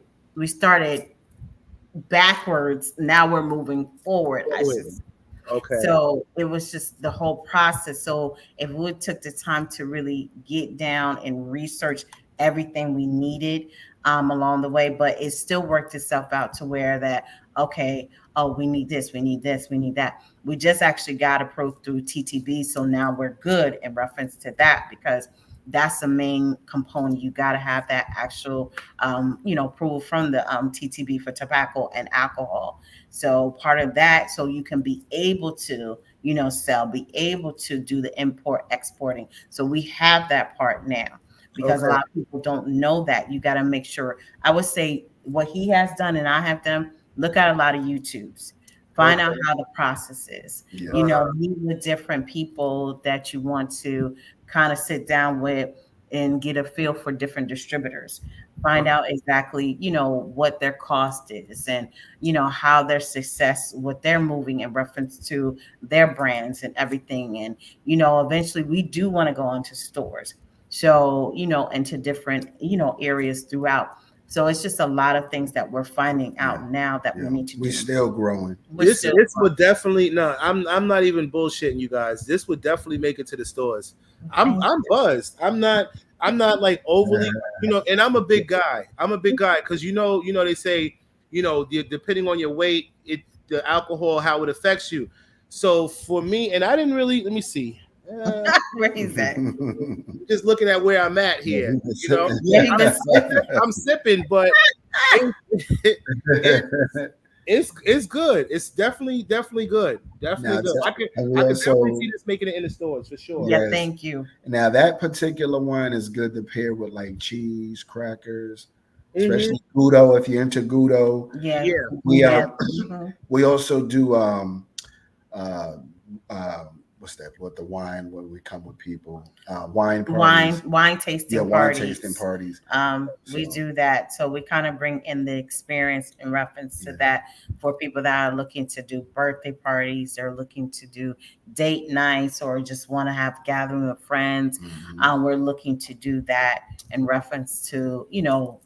Speaker 3: backwards. Now we're moving forward, I should say.
Speaker 1: Okay.
Speaker 3: So it was just the whole process. So if we took the time to really get down and research everything we needed along the way, but it still worked itself out to where that, okay, oh, we need this, we need this, we need that. We just actually got approved through TTB. So now we're good in reference to that, because that's the main component. You got to have that actual, approval from the TTB for tobacco and alcohol. So part of that, so you can be able to, sell, be able to do the import exporting. So we have that part now, because a lot of people don't know that. You got to make sure. I would say what he has done and I have done, look at a lot of YouTubes. Find out how the process is. Meet with different people that you want to kind of sit down with and get a feel for different distributors. Find out exactly, what their cost is, and, how their success, what they're moving in reference to their brands and everything. And, eventually we do want to go into stores. So, into different, areas throughout. So it's just a lot of things that we're finding out now that we need to do.
Speaker 2: We're still growing.
Speaker 1: This would definitely, no, I'm not even bullshitting you guys. This would definitely make it to the stores. I'm buzzed. I'm not like overly, and I'm a big guy. Because they say, depending on your weight, the alcohol, how it affects you. So for me, and I didn't really, let me see.
Speaker 3: Where he's at.
Speaker 1: Just looking at where I'm at here, I'm sipping, but it's good. It's definitely good. Definitely good. I can definitely see this making it in the stores for sure.
Speaker 3: Yeah, thank you.
Speaker 2: Now that particular one is good to pair with like cheese, crackers, especially Gouda if you're into Gouda. We also do what's that? What the wine? When we come with people, wine parties,
Speaker 3: wine tasting
Speaker 2: parties.
Speaker 3: parties.
Speaker 2: Wine tasting parties.
Speaker 3: We do that, so we kind of bring in the experience in reference to that for people that are looking to do birthday parties, or looking to do date nights, or just want to have gathering with friends. We're looking to do that in reference to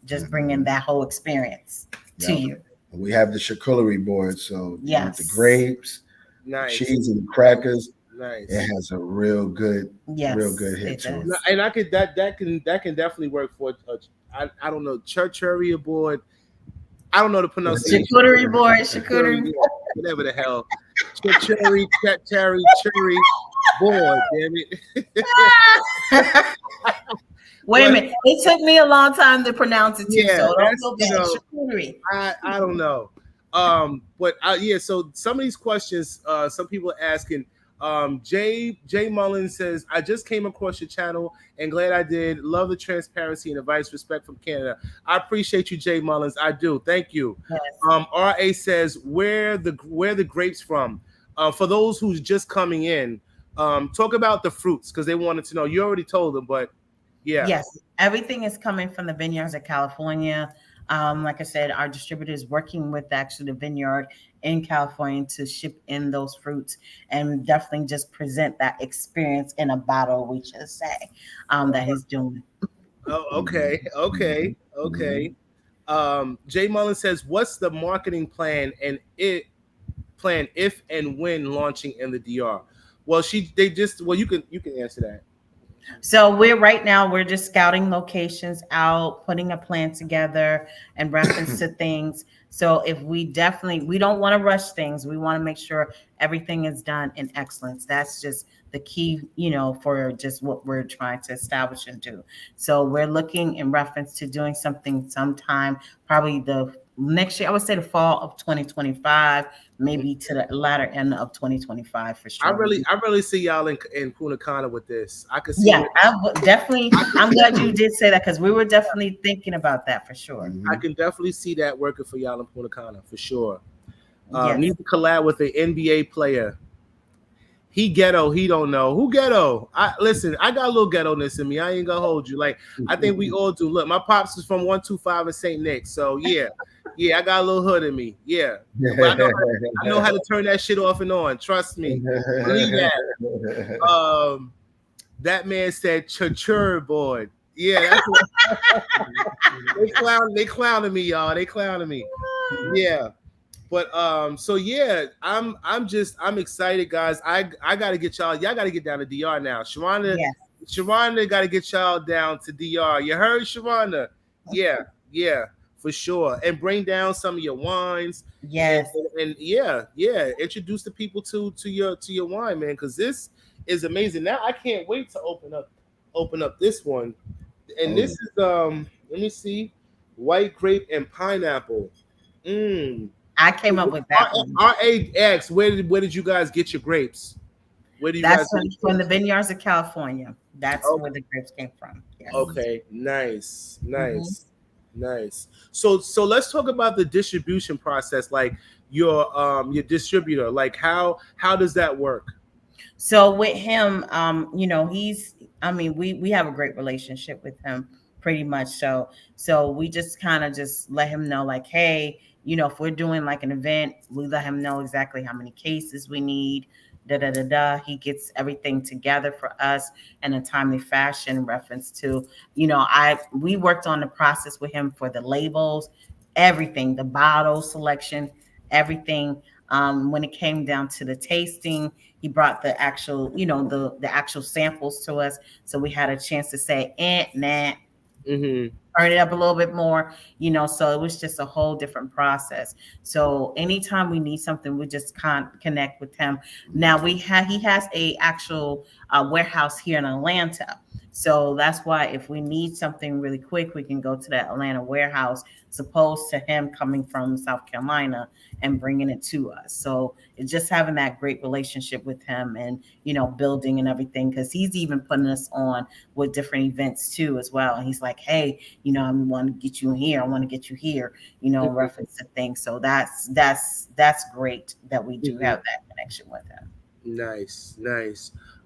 Speaker 3: just bringing that whole experience to you.
Speaker 2: We have the charcuterie board, so
Speaker 3: yes,
Speaker 2: the grapes, cheese, and crackers.
Speaker 1: Nice.
Speaker 2: It has a real good hit to it.
Speaker 1: And I could that can definitely work for I don't know, charcuterie board. I don't know the pronunciation.
Speaker 3: Charcuterie board,
Speaker 1: whatever the hell. Cherry board, damn it.
Speaker 3: Wait a minute. It took me a long time to pronounce it too.
Speaker 1: Yeah,
Speaker 3: so don't go back. Charcuterie.
Speaker 1: I don't know. But so some of these questions, some people are asking. Jay Mullins says, I just came across your channel and glad I did. Love the transparency and advice. Respect from Canada. I appreciate you, Jay Mullins. I do. Thank you.
Speaker 3: Yes.
Speaker 1: RA says, where the grapes from? For those who's just coming in, talk about the fruits, because they wanted to know. You already told them, but yeah.
Speaker 3: Yes, everything is coming from the vineyards of California. Like I said, our distributor is working with actually the vineyard in California to ship in those fruits, and definitely just present that experience in a bottle, we should say, that he's doing.
Speaker 1: Oh, okay. Jay Mullen says, what's the marketing plan if and when launching in the DR? Well, you can answer that.
Speaker 3: So we're just scouting locations out, putting a plan together in reference to things. So if we don't want to rush things. We want to make sure everything is done in excellence. That's just the key, for just what we're trying to establish and do. So we're looking in reference to doing something sometime, probably the next year. I would say the fall of 2025, maybe to the latter end of 2025 for sure.
Speaker 1: I really see y'all in Punta Cana with this. I could see.
Speaker 3: Yeah, definitely. I'm glad you did say that, because we were definitely thinking about that for sure.
Speaker 1: I can definitely see that working for y'all in Punta Cana for sure.
Speaker 3: Yes.
Speaker 1: Need to collab with an NBA player. He ghetto, he don't know. Who ghetto? Listen, I got a little ghetto-ness in me. I ain't gonna hold you. Like, I think we all do. Look, my pops is from 125 in St. Nick. So yeah, Yeah, I got a little hood in me. Yeah, but I know how to turn that shit off and on. Trust me. Believe that. That man said chur board. Yeah, that's what they clowning me, y'all. They clowning me. Yeah. But so yeah, I'm excited, guys. I gotta get y'all gotta get down to DR now.
Speaker 3: Yes.
Speaker 1: Sharonda gotta get y'all down to DR. You heard, Sharonda? Yeah, yeah, for sure. And bring down some of your wines.
Speaker 3: Yes.
Speaker 1: And yeah, introduce the people to your wine, man, because this is amazing. Now I can't wait to open up this one. And this is let me see, white grape and pineapple. Mm.
Speaker 3: I came up with that one.
Speaker 1: RAX, where did you guys get your grapes? Where do you
Speaker 3: That's
Speaker 1: guys get your
Speaker 3: from the
Speaker 1: grapes?
Speaker 3: vineyards of California. That's
Speaker 1: Oh,
Speaker 3: where the grapes came from. Yes.
Speaker 1: okay, nice,
Speaker 3: Hmm.
Speaker 1: nice. So let's talk about the distribution process, like your distributor. Like how does that work?
Speaker 3: So with him, I mean, we have a great relationship with him pretty much. So we just kind of just let him know, like, hey, if we're doing like an event, we let him know exactly how many cases we need. Da da da da. He gets everything together for us in a timely fashion. In reference to, we worked on the process with him for the labels, everything, the bottle selection, everything. When it came down to the tasting, he brought the actual, the actual samples to us, so we had a chance to say, nah,
Speaker 1: Mm-hmm.
Speaker 3: turn it up a little bit more, so it was just a whole different process. So anytime we need something, we just can't connect with him. Now he has a actual warehouse here in Atlanta, so that's why if we need something really quick, we can go to that Atlanta warehouse, supposed to him coming from South Carolina and bringing it to us. So it's just having that great relationship with him, and building and everything, because he's even putting us on with different events too as well. And he's like, hey, I want to get you in here. I want to get you here, in reference to things. So that's great that we do
Speaker 1: Mm-hmm.
Speaker 3: have that connection with him.
Speaker 1: Nice.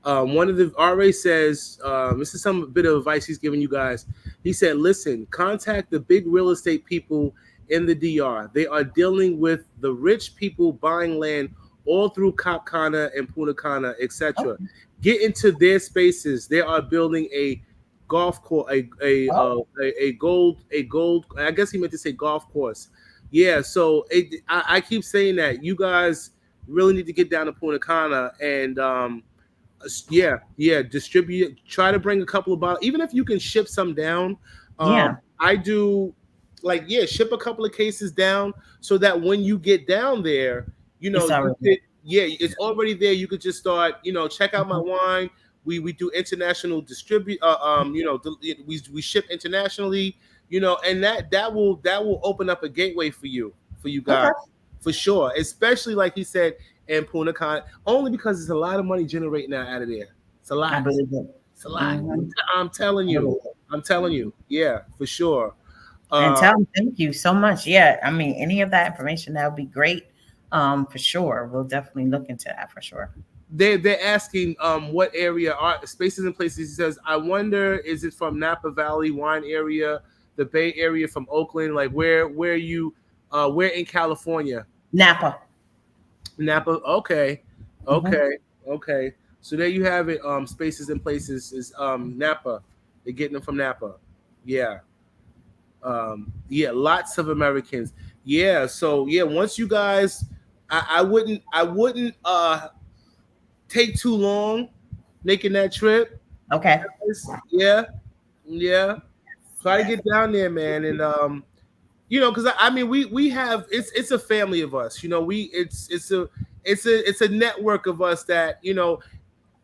Speaker 1: One of the RA says, this is some bit of advice he's giving you guys. He said, listen, contact the big real estate people in the DR. They are dealing with the rich people buying land all through Cap Cana and Punta Cana,
Speaker 3: Oh,
Speaker 1: etc. Get into their spaces. They are building a golf course,
Speaker 3: oh,
Speaker 1: a gold. I guess he meant to say golf course. Yeah. So I keep saying that you guys really need to get down to Punta Cana and distribute. Try to bring a couple of bottles, even if you can ship some down.
Speaker 3: yeah,
Speaker 1: I do, like, ship a couple of cases down so that when you get down there,
Speaker 3: it's
Speaker 1: you
Speaker 3: already
Speaker 1: could,
Speaker 3: there.
Speaker 1: it's already there. You could just start, check out my
Speaker 3: Mhm.
Speaker 1: wine. We do international distribute. We ship internationally. And that will open up a gateway for you
Speaker 3: Okay,
Speaker 1: guys, for sure. Especially like he said in Punta Cana, only because it's a lot of money generating out of there. It's a
Speaker 3: I
Speaker 1: lot.
Speaker 3: believe it.
Speaker 1: It's a lot.
Speaker 3: Hmm.
Speaker 1: I'm telling
Speaker 3: I
Speaker 1: you.
Speaker 3: believe it.
Speaker 1: I'm telling you. Yeah, for sure.
Speaker 3: And
Speaker 1: Uh,
Speaker 3: tell them thank you so much. Yeah, I mean, any of that information that would be great. For sure, we'll definitely look into that for sure.
Speaker 1: they're asking what area are spaces and places. He says, I wonder, is it from Napa Valley wine area, the Bay Area, from Oakland, like where you where in California?
Speaker 3: Napa.
Speaker 1: Napa. Okay,
Speaker 3: Hmm.
Speaker 1: okay, okay. So there you have it. Spaces and places is Napa. They're getting them from Napa. Yeah. Yeah, lots of Americans. Yeah, so yeah, once you guys, I wouldn't take too long making that trip.
Speaker 3: Okay.
Speaker 1: Yeah, yeah. Try to
Speaker 3: Yes.
Speaker 1: get down there, man, and because I mean we have, it's a family of us. We it's a network of us that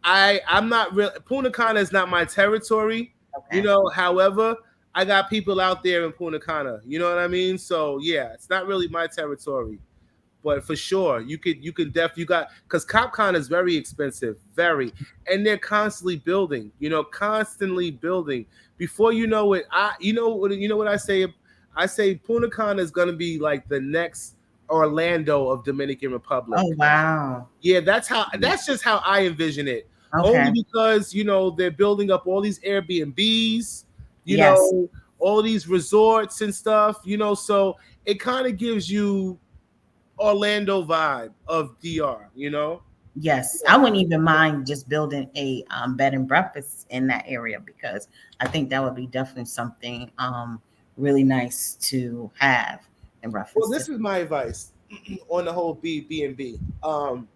Speaker 1: I'm not real. Punta Cana is not my territory.
Speaker 3: Okay.
Speaker 1: However, I got people out there in Punta Cana. You know what I mean? So yeah, it's not really my territory, but for sure, you could you got, because CopCon is very expensive, very, and they're constantly building. Constantly building. Before you know it, I say. I say Punta Cana is gonna be like the next Orlando of Dominican Republic.
Speaker 3: Oh wow.
Speaker 1: Yeah, that's just how I envision it. Only
Speaker 3: Okay.
Speaker 1: because they're building up all these Airbnbs, you
Speaker 3: Yes.
Speaker 1: know, all these resorts and stuff, so it kind of gives you Orlando vibe of DR,
Speaker 3: Yes, I wouldn't even mind just building a bed and breakfast in that area, because I think that would be definitely something really nice to have in
Speaker 1: Well,
Speaker 3: reference to.
Speaker 1: this is my advice on the whole B&B. And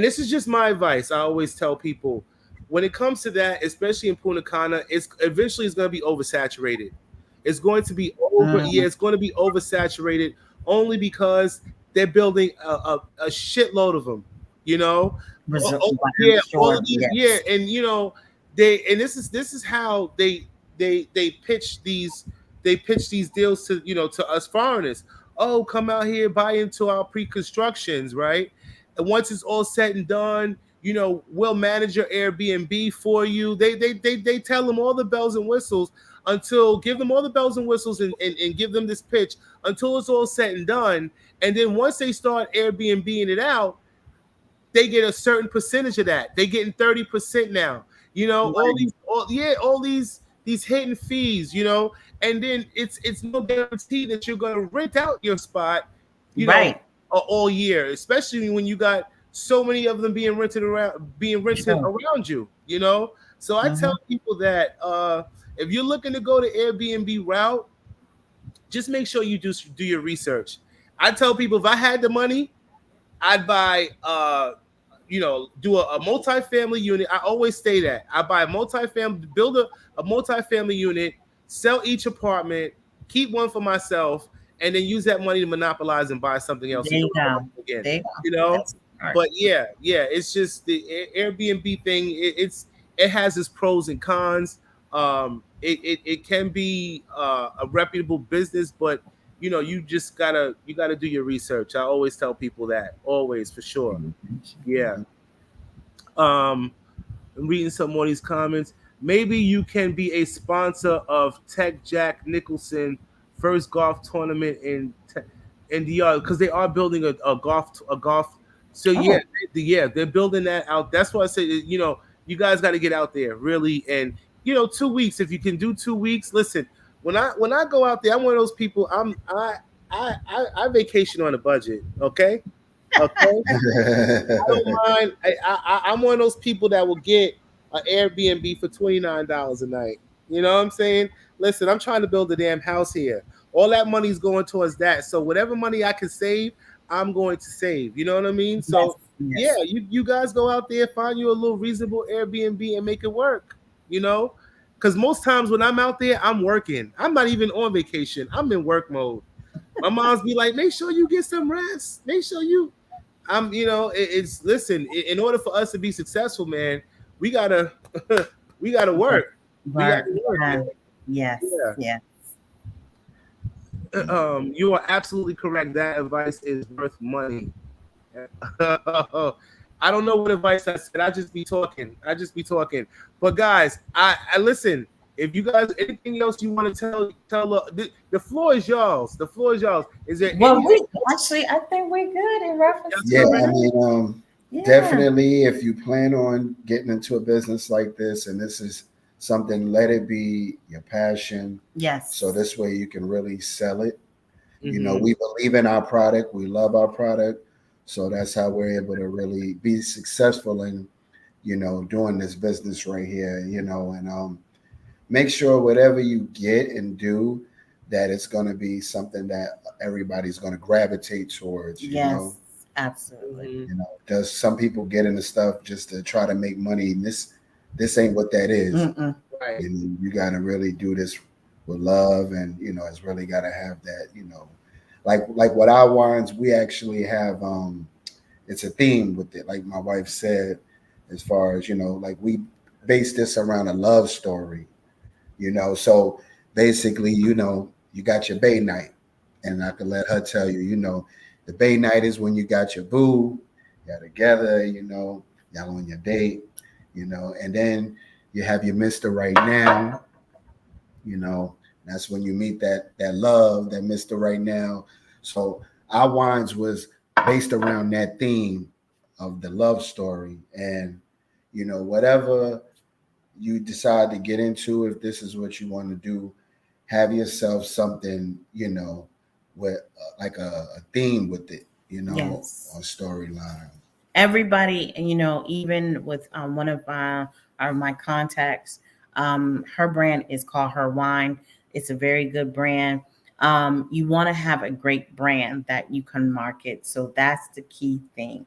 Speaker 1: this is just my advice. I always tell people when it comes to that, especially in Punta Cana, it's going to be oversaturated. It's going to be
Speaker 3: Mm,
Speaker 1: it's going to be oversaturated only because they're building a shitload of them. You know,
Speaker 3: I'm
Speaker 1: yeah, all
Speaker 3: sure.
Speaker 1: of these, yeah,
Speaker 3: Yes.
Speaker 1: and this is how they pitch these deals to us foreigners. Oh, come out here, buy into our pre-constructions, right? And once it's all said and done, we'll manage your Airbnb for you. They tell them all the bells and whistles until give them all the bells and whistles and give them this pitch until it's all said and done. And then once they start Airbnb-ing it out, they get a certain percentage of that. They getting 30% now.
Speaker 3: Right.
Speaker 1: All these hidden fees, and then it's no guarantee that you're gonna rent out your spot, you know,
Speaker 3: Right.
Speaker 1: all year, especially when you got so many of them being rented
Speaker 3: Sure.
Speaker 1: around you, So I tell
Speaker 3: Hmm.
Speaker 1: people that if you're looking to go the Airbnb route, just make sure you do your research. I tell people if I had the money, I'd buy do a multi-family unit. I always say that. I buy a multi-family, build a multi-family unit, sell each apartment, keep one for myself, and then use that money to monopolize and buy something else
Speaker 3: There
Speaker 1: and do
Speaker 3: you
Speaker 1: it all
Speaker 3: go.
Speaker 1: over again.
Speaker 3: There you go.
Speaker 1: You know?
Speaker 3: That's smart.
Speaker 1: But yeah, it's just the Airbnb thing. It has its pros and cons. It can be a reputable business, but you gotta do your research. I always tell people that, always, for sure. Yeah. Um, I'm reading some more of these comments. Maybe you can be a sponsor of Tech Jack Nicholson first golf tournament in DR, because they are building a golf. So yeah,
Speaker 3: Oh,
Speaker 1: they're building that out. That's why I say you guys got to get out there really, and 2 weeks, if you can do 2 weeks. Listen, when I go out there, I'm one of those people. I vacation on a budget. Okay. I don't mind. I'm one of those people that will get an Airbnb for $29 a night. You know what I'm saying? Listen, I'm trying to build a damn house here. All that money's going towards that. So whatever money I can save, I'm going to save. You know what I mean?
Speaker 3: yes,
Speaker 1: So yeah,
Speaker 3: yes.
Speaker 1: you guys go out there, find you a little reasonable Airbnb and make it work. You know, because most times when I'm out there, I'm working. I'm not even on vacation. I'm in work mode. My mom's be like, make sure you get some rest. Make sure you it's listen, in order for us to be successful, man, we gotta we gotta
Speaker 3: Work.
Speaker 1: work. We gotta
Speaker 3: Work.
Speaker 1: work, man.
Speaker 3: Yes. Yes.
Speaker 1: You are absolutely correct. That advice is worth money. I don't know what advice I said. I just be talking. But guys, I listen. If you guys anything else you want to tell the floor is y'all's. The floor is y'all's. Is there
Speaker 3: Well,
Speaker 1: anything
Speaker 3: we actually, I think we're good in reference
Speaker 1: else
Speaker 3: to
Speaker 2: Yeah,
Speaker 1: correct?
Speaker 2: I
Speaker 3: that.
Speaker 2: mean,
Speaker 3: Yeah.
Speaker 2: definitely if you plan on getting into a business like this and this is something, let it be your passion. So
Speaker 3: Yes.
Speaker 2: this way you can really sell it.
Speaker 1: Mm-hmm.
Speaker 2: We believe in our product, we love our product. So that's how we're able to really be successful in, doing this business right here, and make sure whatever you get and do, that it's going to be something that everybody's going to gravitate towards.
Speaker 3: Yes. Absolutely.
Speaker 1: Mm-hmm.
Speaker 2: Does some people get into stuff just to try to make money? And this ain't what that is.
Speaker 3: Mm-mm.
Speaker 1: Right.
Speaker 2: You got to really do this with love, and it's really got to have that. Like what our wines, we actually have. It's a theme with it. Like my wife said, as far as like we base this around a love story. So basically, you got your bay night, and I can let her tell you, the bay night is when you got your boo, y'all together, y'all on your date, and then you have your Mr. Right Now, you know, that's when you meet that love, that Mr. Right Now. So our wines was based around that theme of the love story, and whatever you decide to get into, if this is what you want to do, have yourself something, with like a theme with it,
Speaker 3: Yes.
Speaker 2: or storyline.
Speaker 3: Everybody, even with one of my contacts, her brand is called Her Wine. It's a very good brand. You want to have a great brand that you can market, so that's the key thing.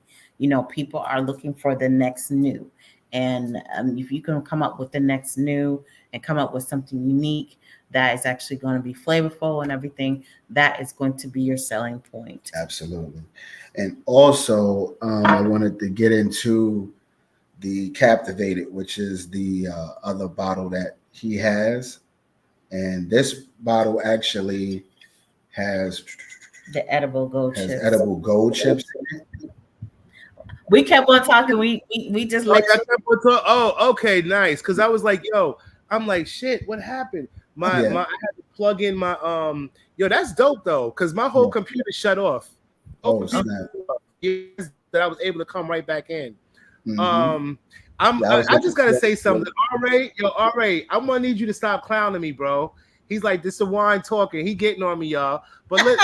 Speaker 3: People are looking for the next new, and if you can come up with the next new and come up with something unique that is actually going to be flavorful and everything, that is going to be your selling point.
Speaker 2: Absolutely. And also, I wanted to get into the Captivated, which is the other bottle that he has. And this bottle actually has
Speaker 3: The edible gold chips.
Speaker 2: edible gold chips in it.
Speaker 3: We kept on talking. We just
Speaker 1: Oh,
Speaker 3: let
Speaker 1: yeah,
Speaker 3: you.
Speaker 1: oh, okay, nice. Because I was like, yo, I'm like, shit, what happened?
Speaker 2: Yeah.
Speaker 1: I had to plug in my yo, that's dope though, because my whole
Speaker 2: Yeah.
Speaker 1: computer shut off. Whole
Speaker 2: Oh,
Speaker 1: computer
Speaker 2: snap.
Speaker 1: shut off. Yes, that I was able to come right back in.
Speaker 2: Mm-hmm.
Speaker 1: Um,
Speaker 2: Yeah, I was
Speaker 1: I just
Speaker 2: looking
Speaker 1: gotta
Speaker 2: for
Speaker 1: say
Speaker 2: it.
Speaker 1: something. All right, I'm gonna need you to stop clowning me, bro. He's like, this is wine talking. He getting on me, y'all. But look,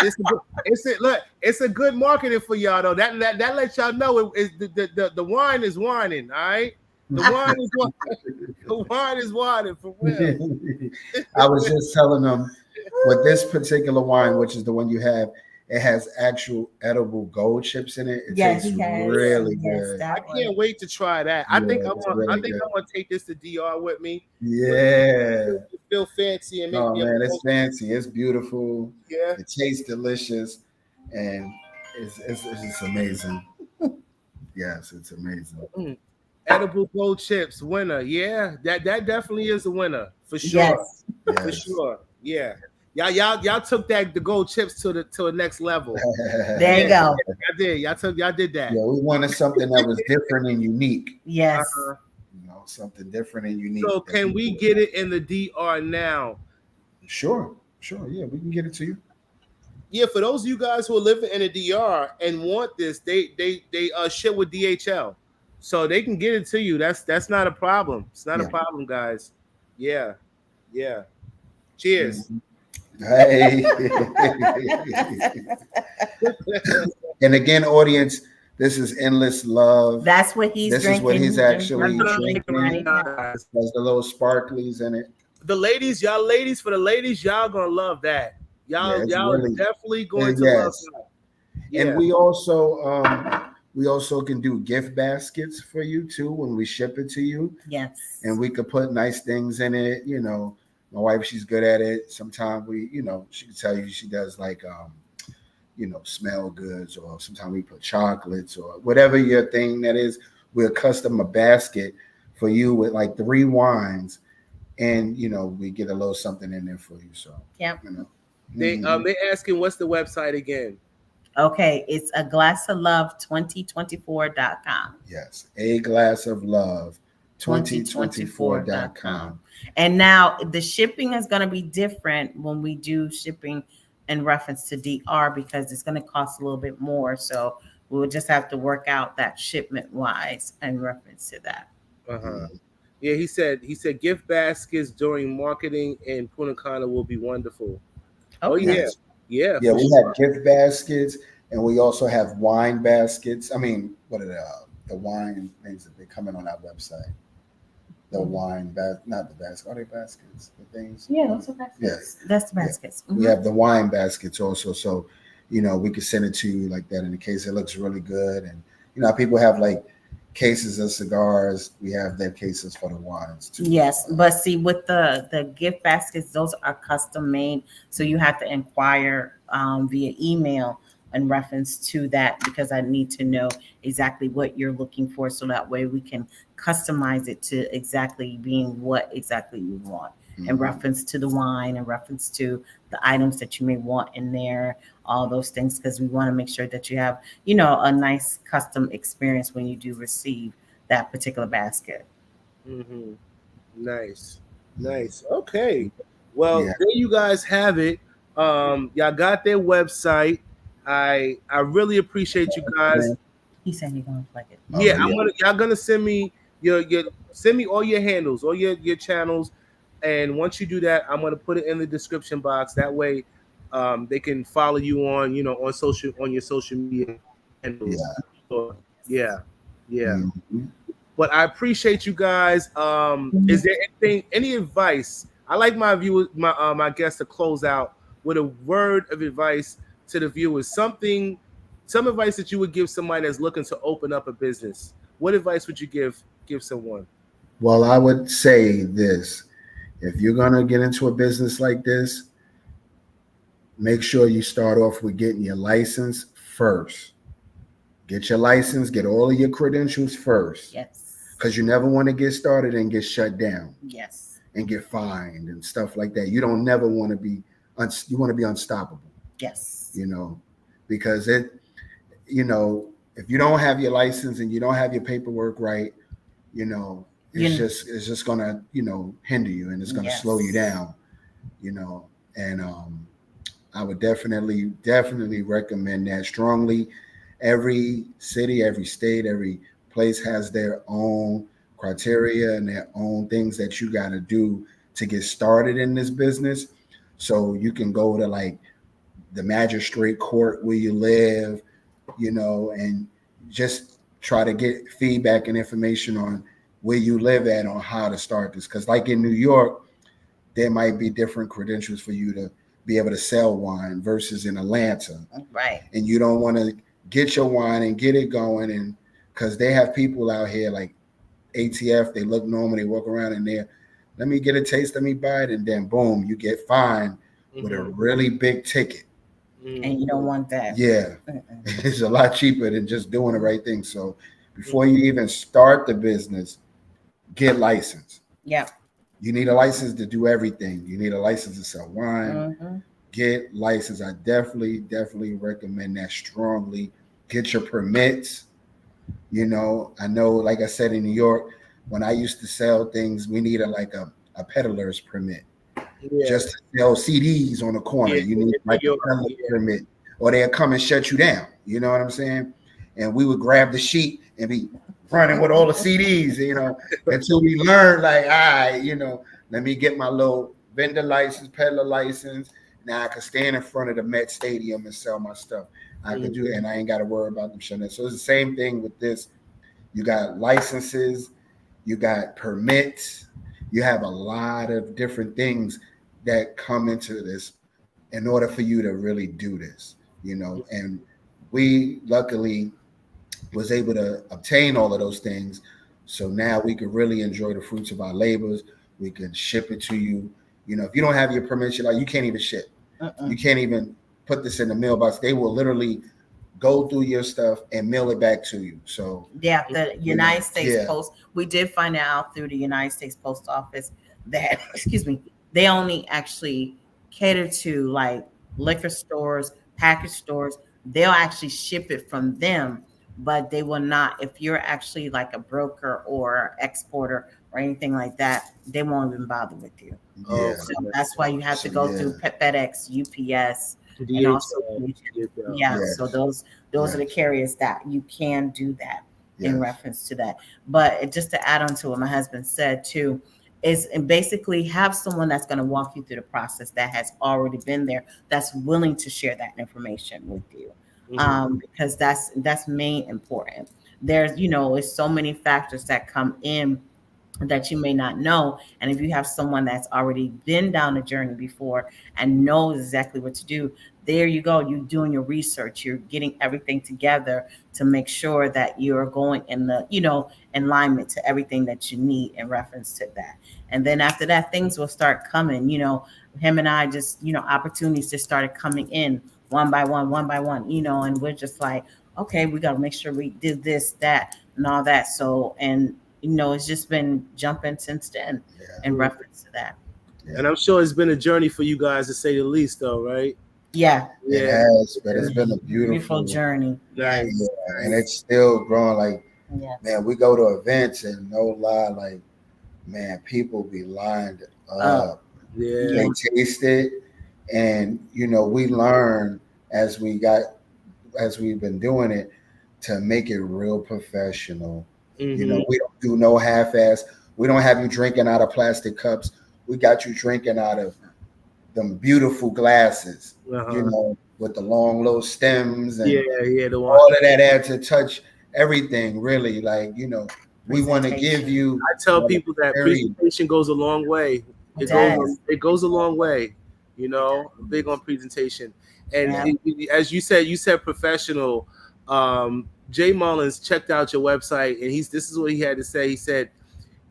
Speaker 1: it's a good marketing for y'all though. That lets y'all know the wine is whining. All right, the wine is the wine is whining for real.
Speaker 2: I was just telling them with this particular wine, which is the one you have, it has actual edible gold chips in it. It
Speaker 3: Yeah,
Speaker 2: tastes
Speaker 3: he has.
Speaker 2: really
Speaker 3: Yes,
Speaker 2: good.
Speaker 1: I
Speaker 3: that one.
Speaker 1: can't wait to try that.
Speaker 2: Yeah, it's
Speaker 1: I
Speaker 2: really
Speaker 1: think
Speaker 2: good.
Speaker 1: I want to take this to DR with me.
Speaker 2: Yeah.
Speaker 1: Feel fancy and make
Speaker 2: Oh
Speaker 1: me a
Speaker 2: man, it's
Speaker 1: little,
Speaker 2: fancy. It's beautiful.
Speaker 1: yeah.
Speaker 2: It tastes delicious, and it's just amazing. Yes, it's amazing.
Speaker 1: Mm. Edible gold chips winner. Yeah, that definitely is a winner for sure.
Speaker 3: Yes.
Speaker 1: For
Speaker 2: Yes.
Speaker 1: sure. Yeah. Y'all took the gold chips to the next level.
Speaker 3: There you
Speaker 1: Yeah,
Speaker 3: go.
Speaker 1: y'all did. Y'all did that.
Speaker 2: Yeah, we wanted something that was different and unique.
Speaker 3: Yes.
Speaker 1: Uh-huh.
Speaker 2: Something different and unique
Speaker 1: So
Speaker 2: that
Speaker 1: can we
Speaker 2: people.
Speaker 1: get it in the DR now?
Speaker 2: Sure, sure. Yeah, we can get it to you.
Speaker 1: Yeah, for those of you guys who are living in the DR and want this, they ship with DHL. So they can get it to you. That's not a problem. It's not a
Speaker 2: Yeah.
Speaker 1: problem, guys. Yeah. Yeah. Cheers.
Speaker 2: Mhm. Hey. And again, audience, this is Endless Love.
Speaker 3: That's what he's
Speaker 2: This is what
Speaker 3: drinking.
Speaker 2: he's
Speaker 3: He's drinking.
Speaker 2: actually
Speaker 3: He's drinking
Speaker 2: drinking.
Speaker 3: right now.
Speaker 1: Guys.
Speaker 2: Has the little sparklies in it.
Speaker 1: The ladies, y'all ladies, for the ladies, y'all gonna love that.
Speaker 2: Yeah, it's
Speaker 1: Y'all
Speaker 2: really
Speaker 1: definitely going to love
Speaker 2: yes.
Speaker 1: that.
Speaker 2: And
Speaker 1: Yeah.
Speaker 2: we also can do gift baskets for you too when we ship it to you.
Speaker 3: Yes.
Speaker 2: And we could put nice things in it. My wife, she's good at it. Sometimes she can tell you she does like smell goods, or sometimes we put chocolates or whatever your thing that is. We'll custom a basket for you with like 3 wines, and we get a little something in there for you. So
Speaker 3: Yep.
Speaker 1: They asking what's the website again?
Speaker 3: Okay. It's a glass of love 2024.com.
Speaker 2: Yes, a glass of love 2024.com.
Speaker 3: And now the shipping is going to be different when we do shipping in reference to DR, because it's going to cost a little bit more. So we'll just have to work out that shipment wise in reference to that.
Speaker 1: Uh-huh. Yeah, he said gift baskets during marketing in Punta Cana will be wonderful. Oh yeah.
Speaker 2: Yes.
Speaker 1: Yeah.
Speaker 2: Yeah,
Speaker 1: for
Speaker 2: we
Speaker 1: sure.
Speaker 2: have gift baskets, and we also have wine baskets. I mean, what are the wine things that they come in on our website? The wine not the basket. Are they baskets? The things.
Speaker 3: Yeah, those are baskets.
Speaker 2: Yes.
Speaker 3: That's the baskets.
Speaker 2: Yeah. We have the wine baskets also, so we can send it to you like that in the case it looks really good. And people have like cases of cigars. We have their cases for the wines too.
Speaker 3: Yes, but see, with the gift baskets, those are custom made, so you have to inquire via email in reference to that, because I need to know exactly what you're looking for, so that way we can customize it to exactly being what exactly you want, in reference to the wine, in reference to the items that you may want in there, all those things, because we want to make sure that you have a nice custom experience when you do receive that particular basket.
Speaker 1: Mm-hmm. Nice. Okay. Well,
Speaker 2: Yeah.
Speaker 1: there you guys have it. Y'all got their website. I really appreciate you guys.
Speaker 3: He said he's gonna plug it.
Speaker 1: Yeah,
Speaker 2: Yeah.
Speaker 1: y'all gonna send me your send me all your handles, all your channels, And once you do that, I'm going to put it in the description box. That way, they can follow you on, on your social media handles.
Speaker 2: Yeah.
Speaker 1: Sure. Yeah, yeah.
Speaker 2: Mm-hmm.
Speaker 1: But I appreciate you guys. Is there any advice? I like my viewers, my guests to close out with a word of advice to the viewers. Some advice that you would give somebody that's looking to open up a business. What advice would you give someone?
Speaker 2: Well, I would say this: if you're gonna get into a business like this, make sure you start off with getting your license first. Get your license, get all of your credentials first.
Speaker 3: Yes.
Speaker 2: Because you never want to get started and get shut down
Speaker 3: Yes.
Speaker 2: and get fined and stuff like that. You don't never want to be, you want to be unstoppable,
Speaker 3: Yes.
Speaker 2: because if you don't have your license and you don't have your paperwork right, it's just gonna, hinder you, and it's gonna slow you down, and I would definitely recommend that strongly. Every city, every state, every place has their own criteria and their own things that you got to do to get started in this business. So you can go to like the magistrate court where you live, and just try to get feedback and information on where you live at on how to start this. Because like in New York, there might be different credentials for you to be able to sell wine versus in Atlanta.
Speaker 3: Right.
Speaker 2: And you don't want to get your wine and get it going, and because they have people out here like ATF, they look normal, they walk around in there, let me get a taste, let me buy it, and then boom, you get fined with a really big ticket.
Speaker 3: And you don't want that.
Speaker 2: Yeah. It's a lot cheaper than just doing the right thing. So before you even start the business, get licensed.
Speaker 3: Yeah.
Speaker 2: You need a license to do everything. You need a license to sell wine. Get licensed. I definitely recommend that strongly. Get your permits. I know, like I said, in New York, when I used to sell things, we needed like a peddler's permit. Yeah. Just to sell CDs on the corner. You need like a peddler's permit, or they'll come and shut you down. You know what I'm saying? And we would grab the sheet and be running with all the CDs, until we learned, like, all right, let me get my little vendor license, peddler license. Now I can stand in front of the Met Stadium and sell my stuff. I can do it, and I ain't got to worry about them shutting it. So it's the same thing with this. You got licenses, you got permits, you have a lot of different things that come into this in order for you to really do this, and we luckily was able to obtain all of those things. So now we can really enjoy the fruits of our labors. We can ship it to you. If you don't have your permits, you can't even ship. You can't even put this in the mailbox. They will literally go through your stuff and mail it back to you. So
Speaker 3: the United States Post, we did find out through the United States Post Office that, excuse me, they only actually cater to like liquor stores, package stores. They'll actually ship it from them, but they will not, if you're actually like a broker or exporter or anything like that, they won't even bother with you.
Speaker 2: Yeah.
Speaker 3: So that's why you have to go through FedEx, UPS, and also so those are the carriers that you can do that in reference to that. But just to add on to what my husband said too, is and basically have someone that's going to walk you through the process that has already been there, that's willing to share that information with you. Because that's main important. There's it's so many factors that come in that you may not know, and if you have someone that's already been down the journey before and knows exactly what to do, there you go, you're doing your research, you're getting everything together to make sure that you're going in the alignment to everything that you need in reference to that. And then after that, things will start coming. Him and I just opportunities just started coming in one by one, and we're just like, okay, we got to make sure we did this, that, and all that. So, and it's just been jumping since then in reference to that.
Speaker 1: And I'm sure it's been a journey for you guys, to say the least, though, right?
Speaker 3: Yeah.
Speaker 2: It has, but it's been a
Speaker 3: beautiful journey.
Speaker 1: Nice.
Speaker 2: Yeah, and it's still growing. Like, man, we go to events and no lie, like, man, people be lined up. They taste it, and we learn as we've been doing it to make it real professional. We don't do no half-ass. We don't have you drinking out of plastic cups. we got you drinking out of them beautiful glasses, you know, with the long little stems and
Speaker 1: the one.
Speaker 2: all of that add to touch everything. Really, like, you know, we want to give you.
Speaker 1: I tell people that presentation goes a long way. It goes a long way. You know, I'm big on presentation. And as you said professional. Jay Mullins checked out your website, and this is what he had to say. He said,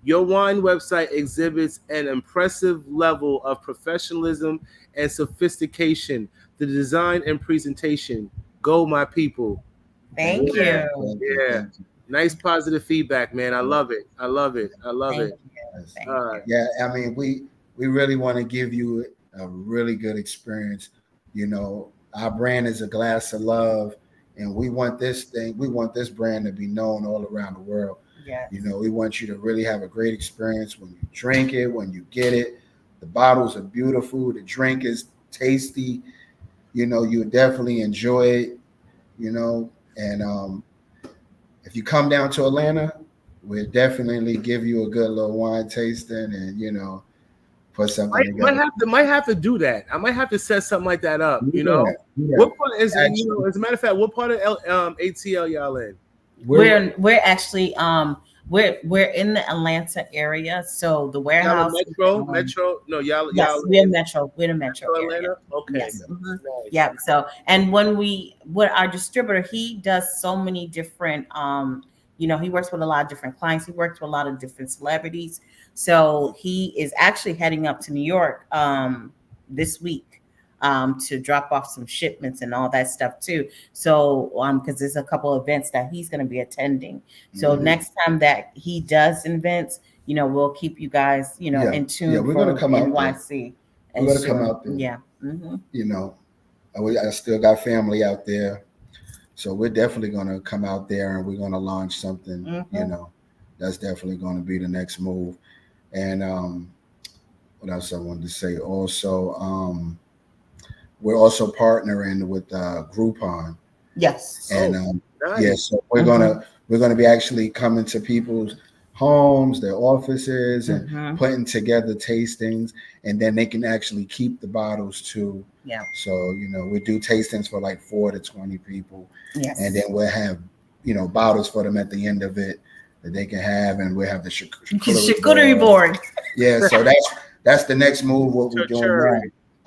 Speaker 1: your wine website exhibits an impressive level of professionalism and sophistication. The design and presentation. Go, my people.
Speaker 3: Thank you.
Speaker 1: Yeah. Nice positive feedback, man. I love it. I love it. I love it.
Speaker 2: All right. Yeah, I mean, we really want to give you a really good experience. You know, our brand is a glass of love, and we want this brand to be known all around the world.
Speaker 3: Yeah.
Speaker 2: You know, we want you to really have a great experience when you drink it, when you get it. The bottles are beautiful. The drink is tasty. You know, you definitely enjoy it, you know. And if you come down to Atlanta, we'll definitely give you a good little wine tasting and, you know, put something together.
Speaker 1: Might have to do that. I might have to set something like that up, you know. Yeah. What part is actually, you know, as a matter of fact, what part of ATL y'all in?
Speaker 3: We're actually we're in the Atlanta area, so the warehouse.
Speaker 1: Metro. No, y'all.
Speaker 3: We're in Metro. We're in Metro
Speaker 1: Atlanta.
Speaker 3: Area.
Speaker 1: Okay.
Speaker 3: Yes. Nice. Yeah. So, and what our distributor, he does so many different. You know, he works with a lot of different clients. He works with a lot of different celebrities. So he is actually heading up to New York this week. To drop off some shipments and all that stuff too. So, because there's a couple of events that he's going to be attending. So next time that he does events, you know, we'll keep you guys, you know, in tune.
Speaker 2: Yeah, we're going to come out
Speaker 3: NYC.
Speaker 2: We're going to come out there.
Speaker 3: Yeah.
Speaker 2: You know, I still got family out there, so we're definitely going to come out there and we're going to launch something. You know, that's definitely going to be the next move. And what else I wanted to say? Also, we're also partnering with Groupon.
Speaker 3: Yes.
Speaker 2: And nice. So we're gonna be actually coming to people's homes, their offices, and putting together tastings, and then they can actually keep the bottles too.
Speaker 3: Yeah.
Speaker 2: So, you know, we do tastings for like 4 to 20 people.
Speaker 3: Yes.
Speaker 2: And then we'll have, you know, bottles for them at the end of it that they can have, and we'll have the charcuterie
Speaker 3: board.
Speaker 2: Yeah. So that's the next move. What we're doing now.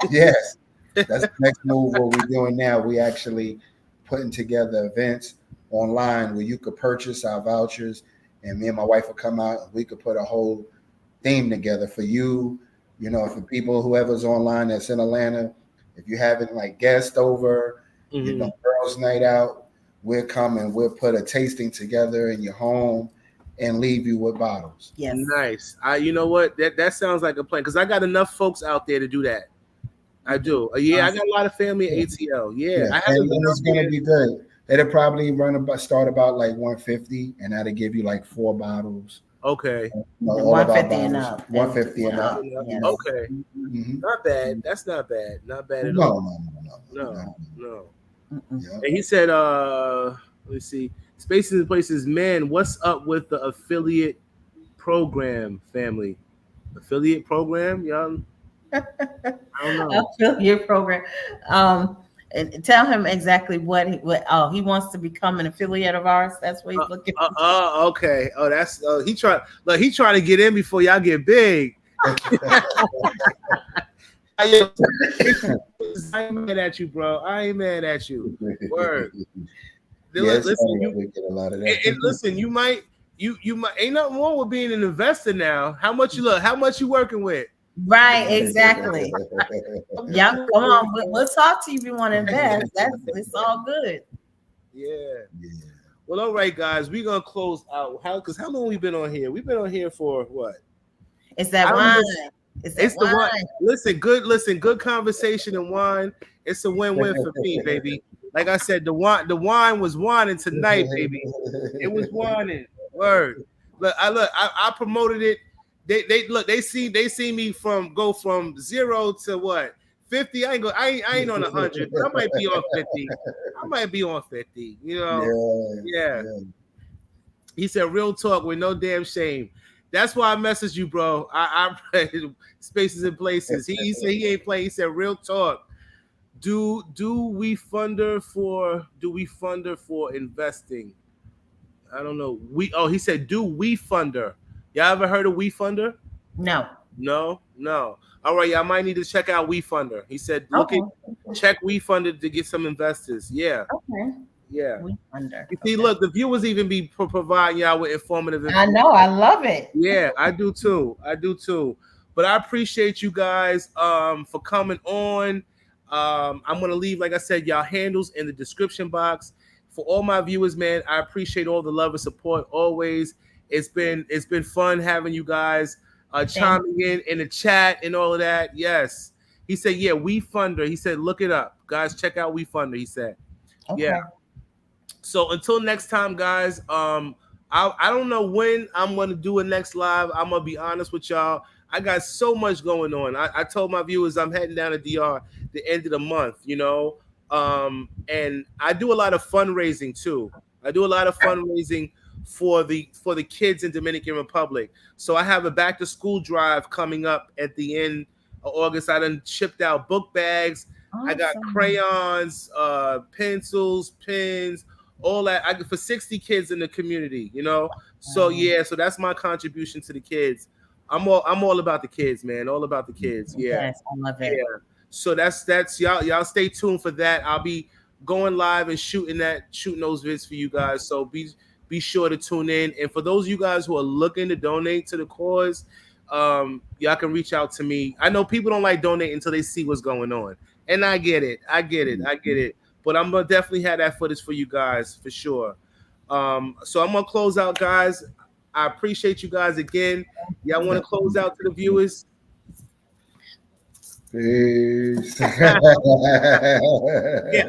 Speaker 2: Yes. That's the next move. What we're doing now, we actually putting together events online where you could purchase our vouchers, and me and my wife will come out and we could put a whole theme together for you. You know, for people, whoever's online that's in Atlanta, if you having like guests over, you know, girls' night out, we'll come and we'll put a tasting together in your home and leave you with bottles.
Speaker 3: Yes.
Speaker 1: Nice. You know what? That sounds like a plan, because I got enough folks out there to do that. I do. Yeah, I got a lot of family at ATL. Yeah.
Speaker 2: And it's going to be good. It'll probably start about like 150, and that'll give you like 4 bottles.
Speaker 1: Okay.
Speaker 3: 150 and up.
Speaker 2: 150 and up.
Speaker 3: Yes.
Speaker 1: Okay. Not bad. That's not bad. Not bad at all. No. And he said, let's see, Spaces and Places, man, what's up with the affiliate program, family? Affiliate program, y'all? I don't know.
Speaker 3: Affiliate program. And tell him exactly what he wants to become an affiliate of ours. That's what he's looking for.
Speaker 1: Okay. Oh, that's he trying to get in before y'all get big. I ain't mad at you, bro. I ain't mad at you. Word.
Speaker 2: Yes,
Speaker 1: listen, we get a lot of that. And listen, you might ain't nothing wrong with being an investor now. How much you working with?
Speaker 3: Right, exactly. Yeah, come on. We'll talk to you if you want to invest. It's all good.
Speaker 1: Yeah. Well, all right, guys, we're gonna close out. How long we been on here? We've been on here for what?
Speaker 3: It's that wine.
Speaker 1: It's the wine. Listen, good conversation and wine. It's a win-win for me, baby. Like I said, the wine was whining tonight, baby. It was whining. Word. Look, I promoted it. They see me go from 0 to what? 50. I ain't on 100. I might be on 50. I might be on 50. You know. Yeah. He said, real talk with no damn shame. That's why I messaged you, bro. I spaces and places. He said he ain't playing. He said real talk. Do we fund her for investing? I don't know. He said do we fund her? Y'all ever heard of we fund her?
Speaker 3: No.
Speaker 1: No, no. All right, y'all might need to check out WeFunder. He said,
Speaker 3: Okay.
Speaker 1: check WeFunder to get some investors. Yeah,
Speaker 3: Okay.
Speaker 1: yeah.
Speaker 3: We under.
Speaker 1: You see,
Speaker 3: Okay.
Speaker 1: look, the viewers even be providing y'all with informative
Speaker 3: I
Speaker 1: information.
Speaker 3: know. I love it.
Speaker 1: Yeah, I do too. I do too. But I appreciate you guys for coming on. I'm gonna leave, like I said, y'all handles in the description box. For all my viewers, man, I appreciate all the love and support always. It's been fun having you guys chiming in the chat and all of that. Yes. He said, yeah, WeFunder. He said, look it up. Guys, check out WeFunder, he said.
Speaker 3: Okay.
Speaker 1: Yeah. So until next time, guys, I don't know when I'm gonna do a next live. I'm gonna be honest with y'all. I got so much going on. I told my viewers I'm heading down to DR the end of the month, and I do a lot of fundraising too. I do a lot of fundraising for the kids in Dominican Republic. So I have a back to school drive coming up at the end of August. I done shipped out book bags.
Speaker 3: Awesome.
Speaker 1: I got crayons, pencils, pens, all that. I for 60 kids in the community, So yeah, so that's my contribution to the kids. I'm all about the kids, man. All about the kids. Yeah.
Speaker 3: Yes, I love it.
Speaker 1: Yeah. So that's y'all stay tuned for that. I'll be going live and shooting those vids for you guys. So be sure to tune in. And for those of you guys who are looking to donate to the cause, y'all can reach out to me. I know people don't like donating until they see what's going on. And I get it. But I'm gonna definitely have that footage for you guys for sure. So I'm gonna close out, guys. I appreciate you guys again. Y'all want to close out to the viewers?
Speaker 2: Peace.
Speaker 1: Yeah,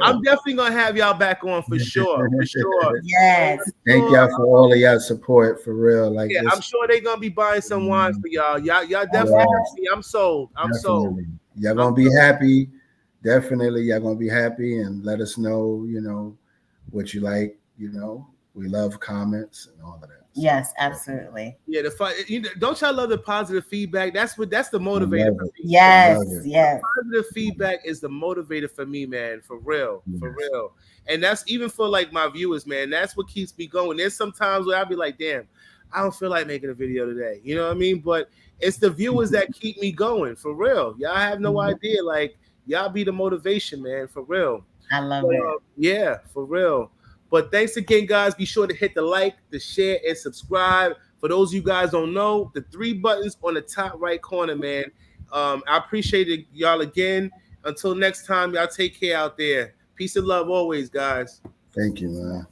Speaker 1: I'm definitely gonna have y'all back on for sure. For sure.
Speaker 3: Yes.
Speaker 2: Thank y'all for all of y'all support, for real. Like,
Speaker 1: yeah, I'm sure they're gonna be buying some wine for y'all. Y'all definitely. I'm sold. I'm sold.
Speaker 2: Y'all gonna be happy. Definitely, y'all gonna be happy, and let us know, what you like. We love comments and all of that.
Speaker 3: Yes, absolutely.
Speaker 1: Yeah, don't y'all love the positive feedback? That's the motivator for me.
Speaker 3: Yes, yes.
Speaker 1: Positive feedback is the motivator for me, man. For real, for real. And that's even for like my viewers, man. That's what keeps me going. There's sometimes where I'll be like, damn, I don't feel like making a video today. You know what I mean? But it's the viewers that keep me going, for real. Y'all have no idea. Like, y'all be the motivation, man, for real.
Speaker 3: I love it.
Speaker 1: Yeah, for real. But thanks again, guys. Be sure to hit the like, the share, and subscribe. For those of you guys don't know, the 3 buttons on the top right corner, man. I appreciate it, y'all again. Until next time, y'all take care out there. Peace and love always, guys.
Speaker 2: Thank you, man.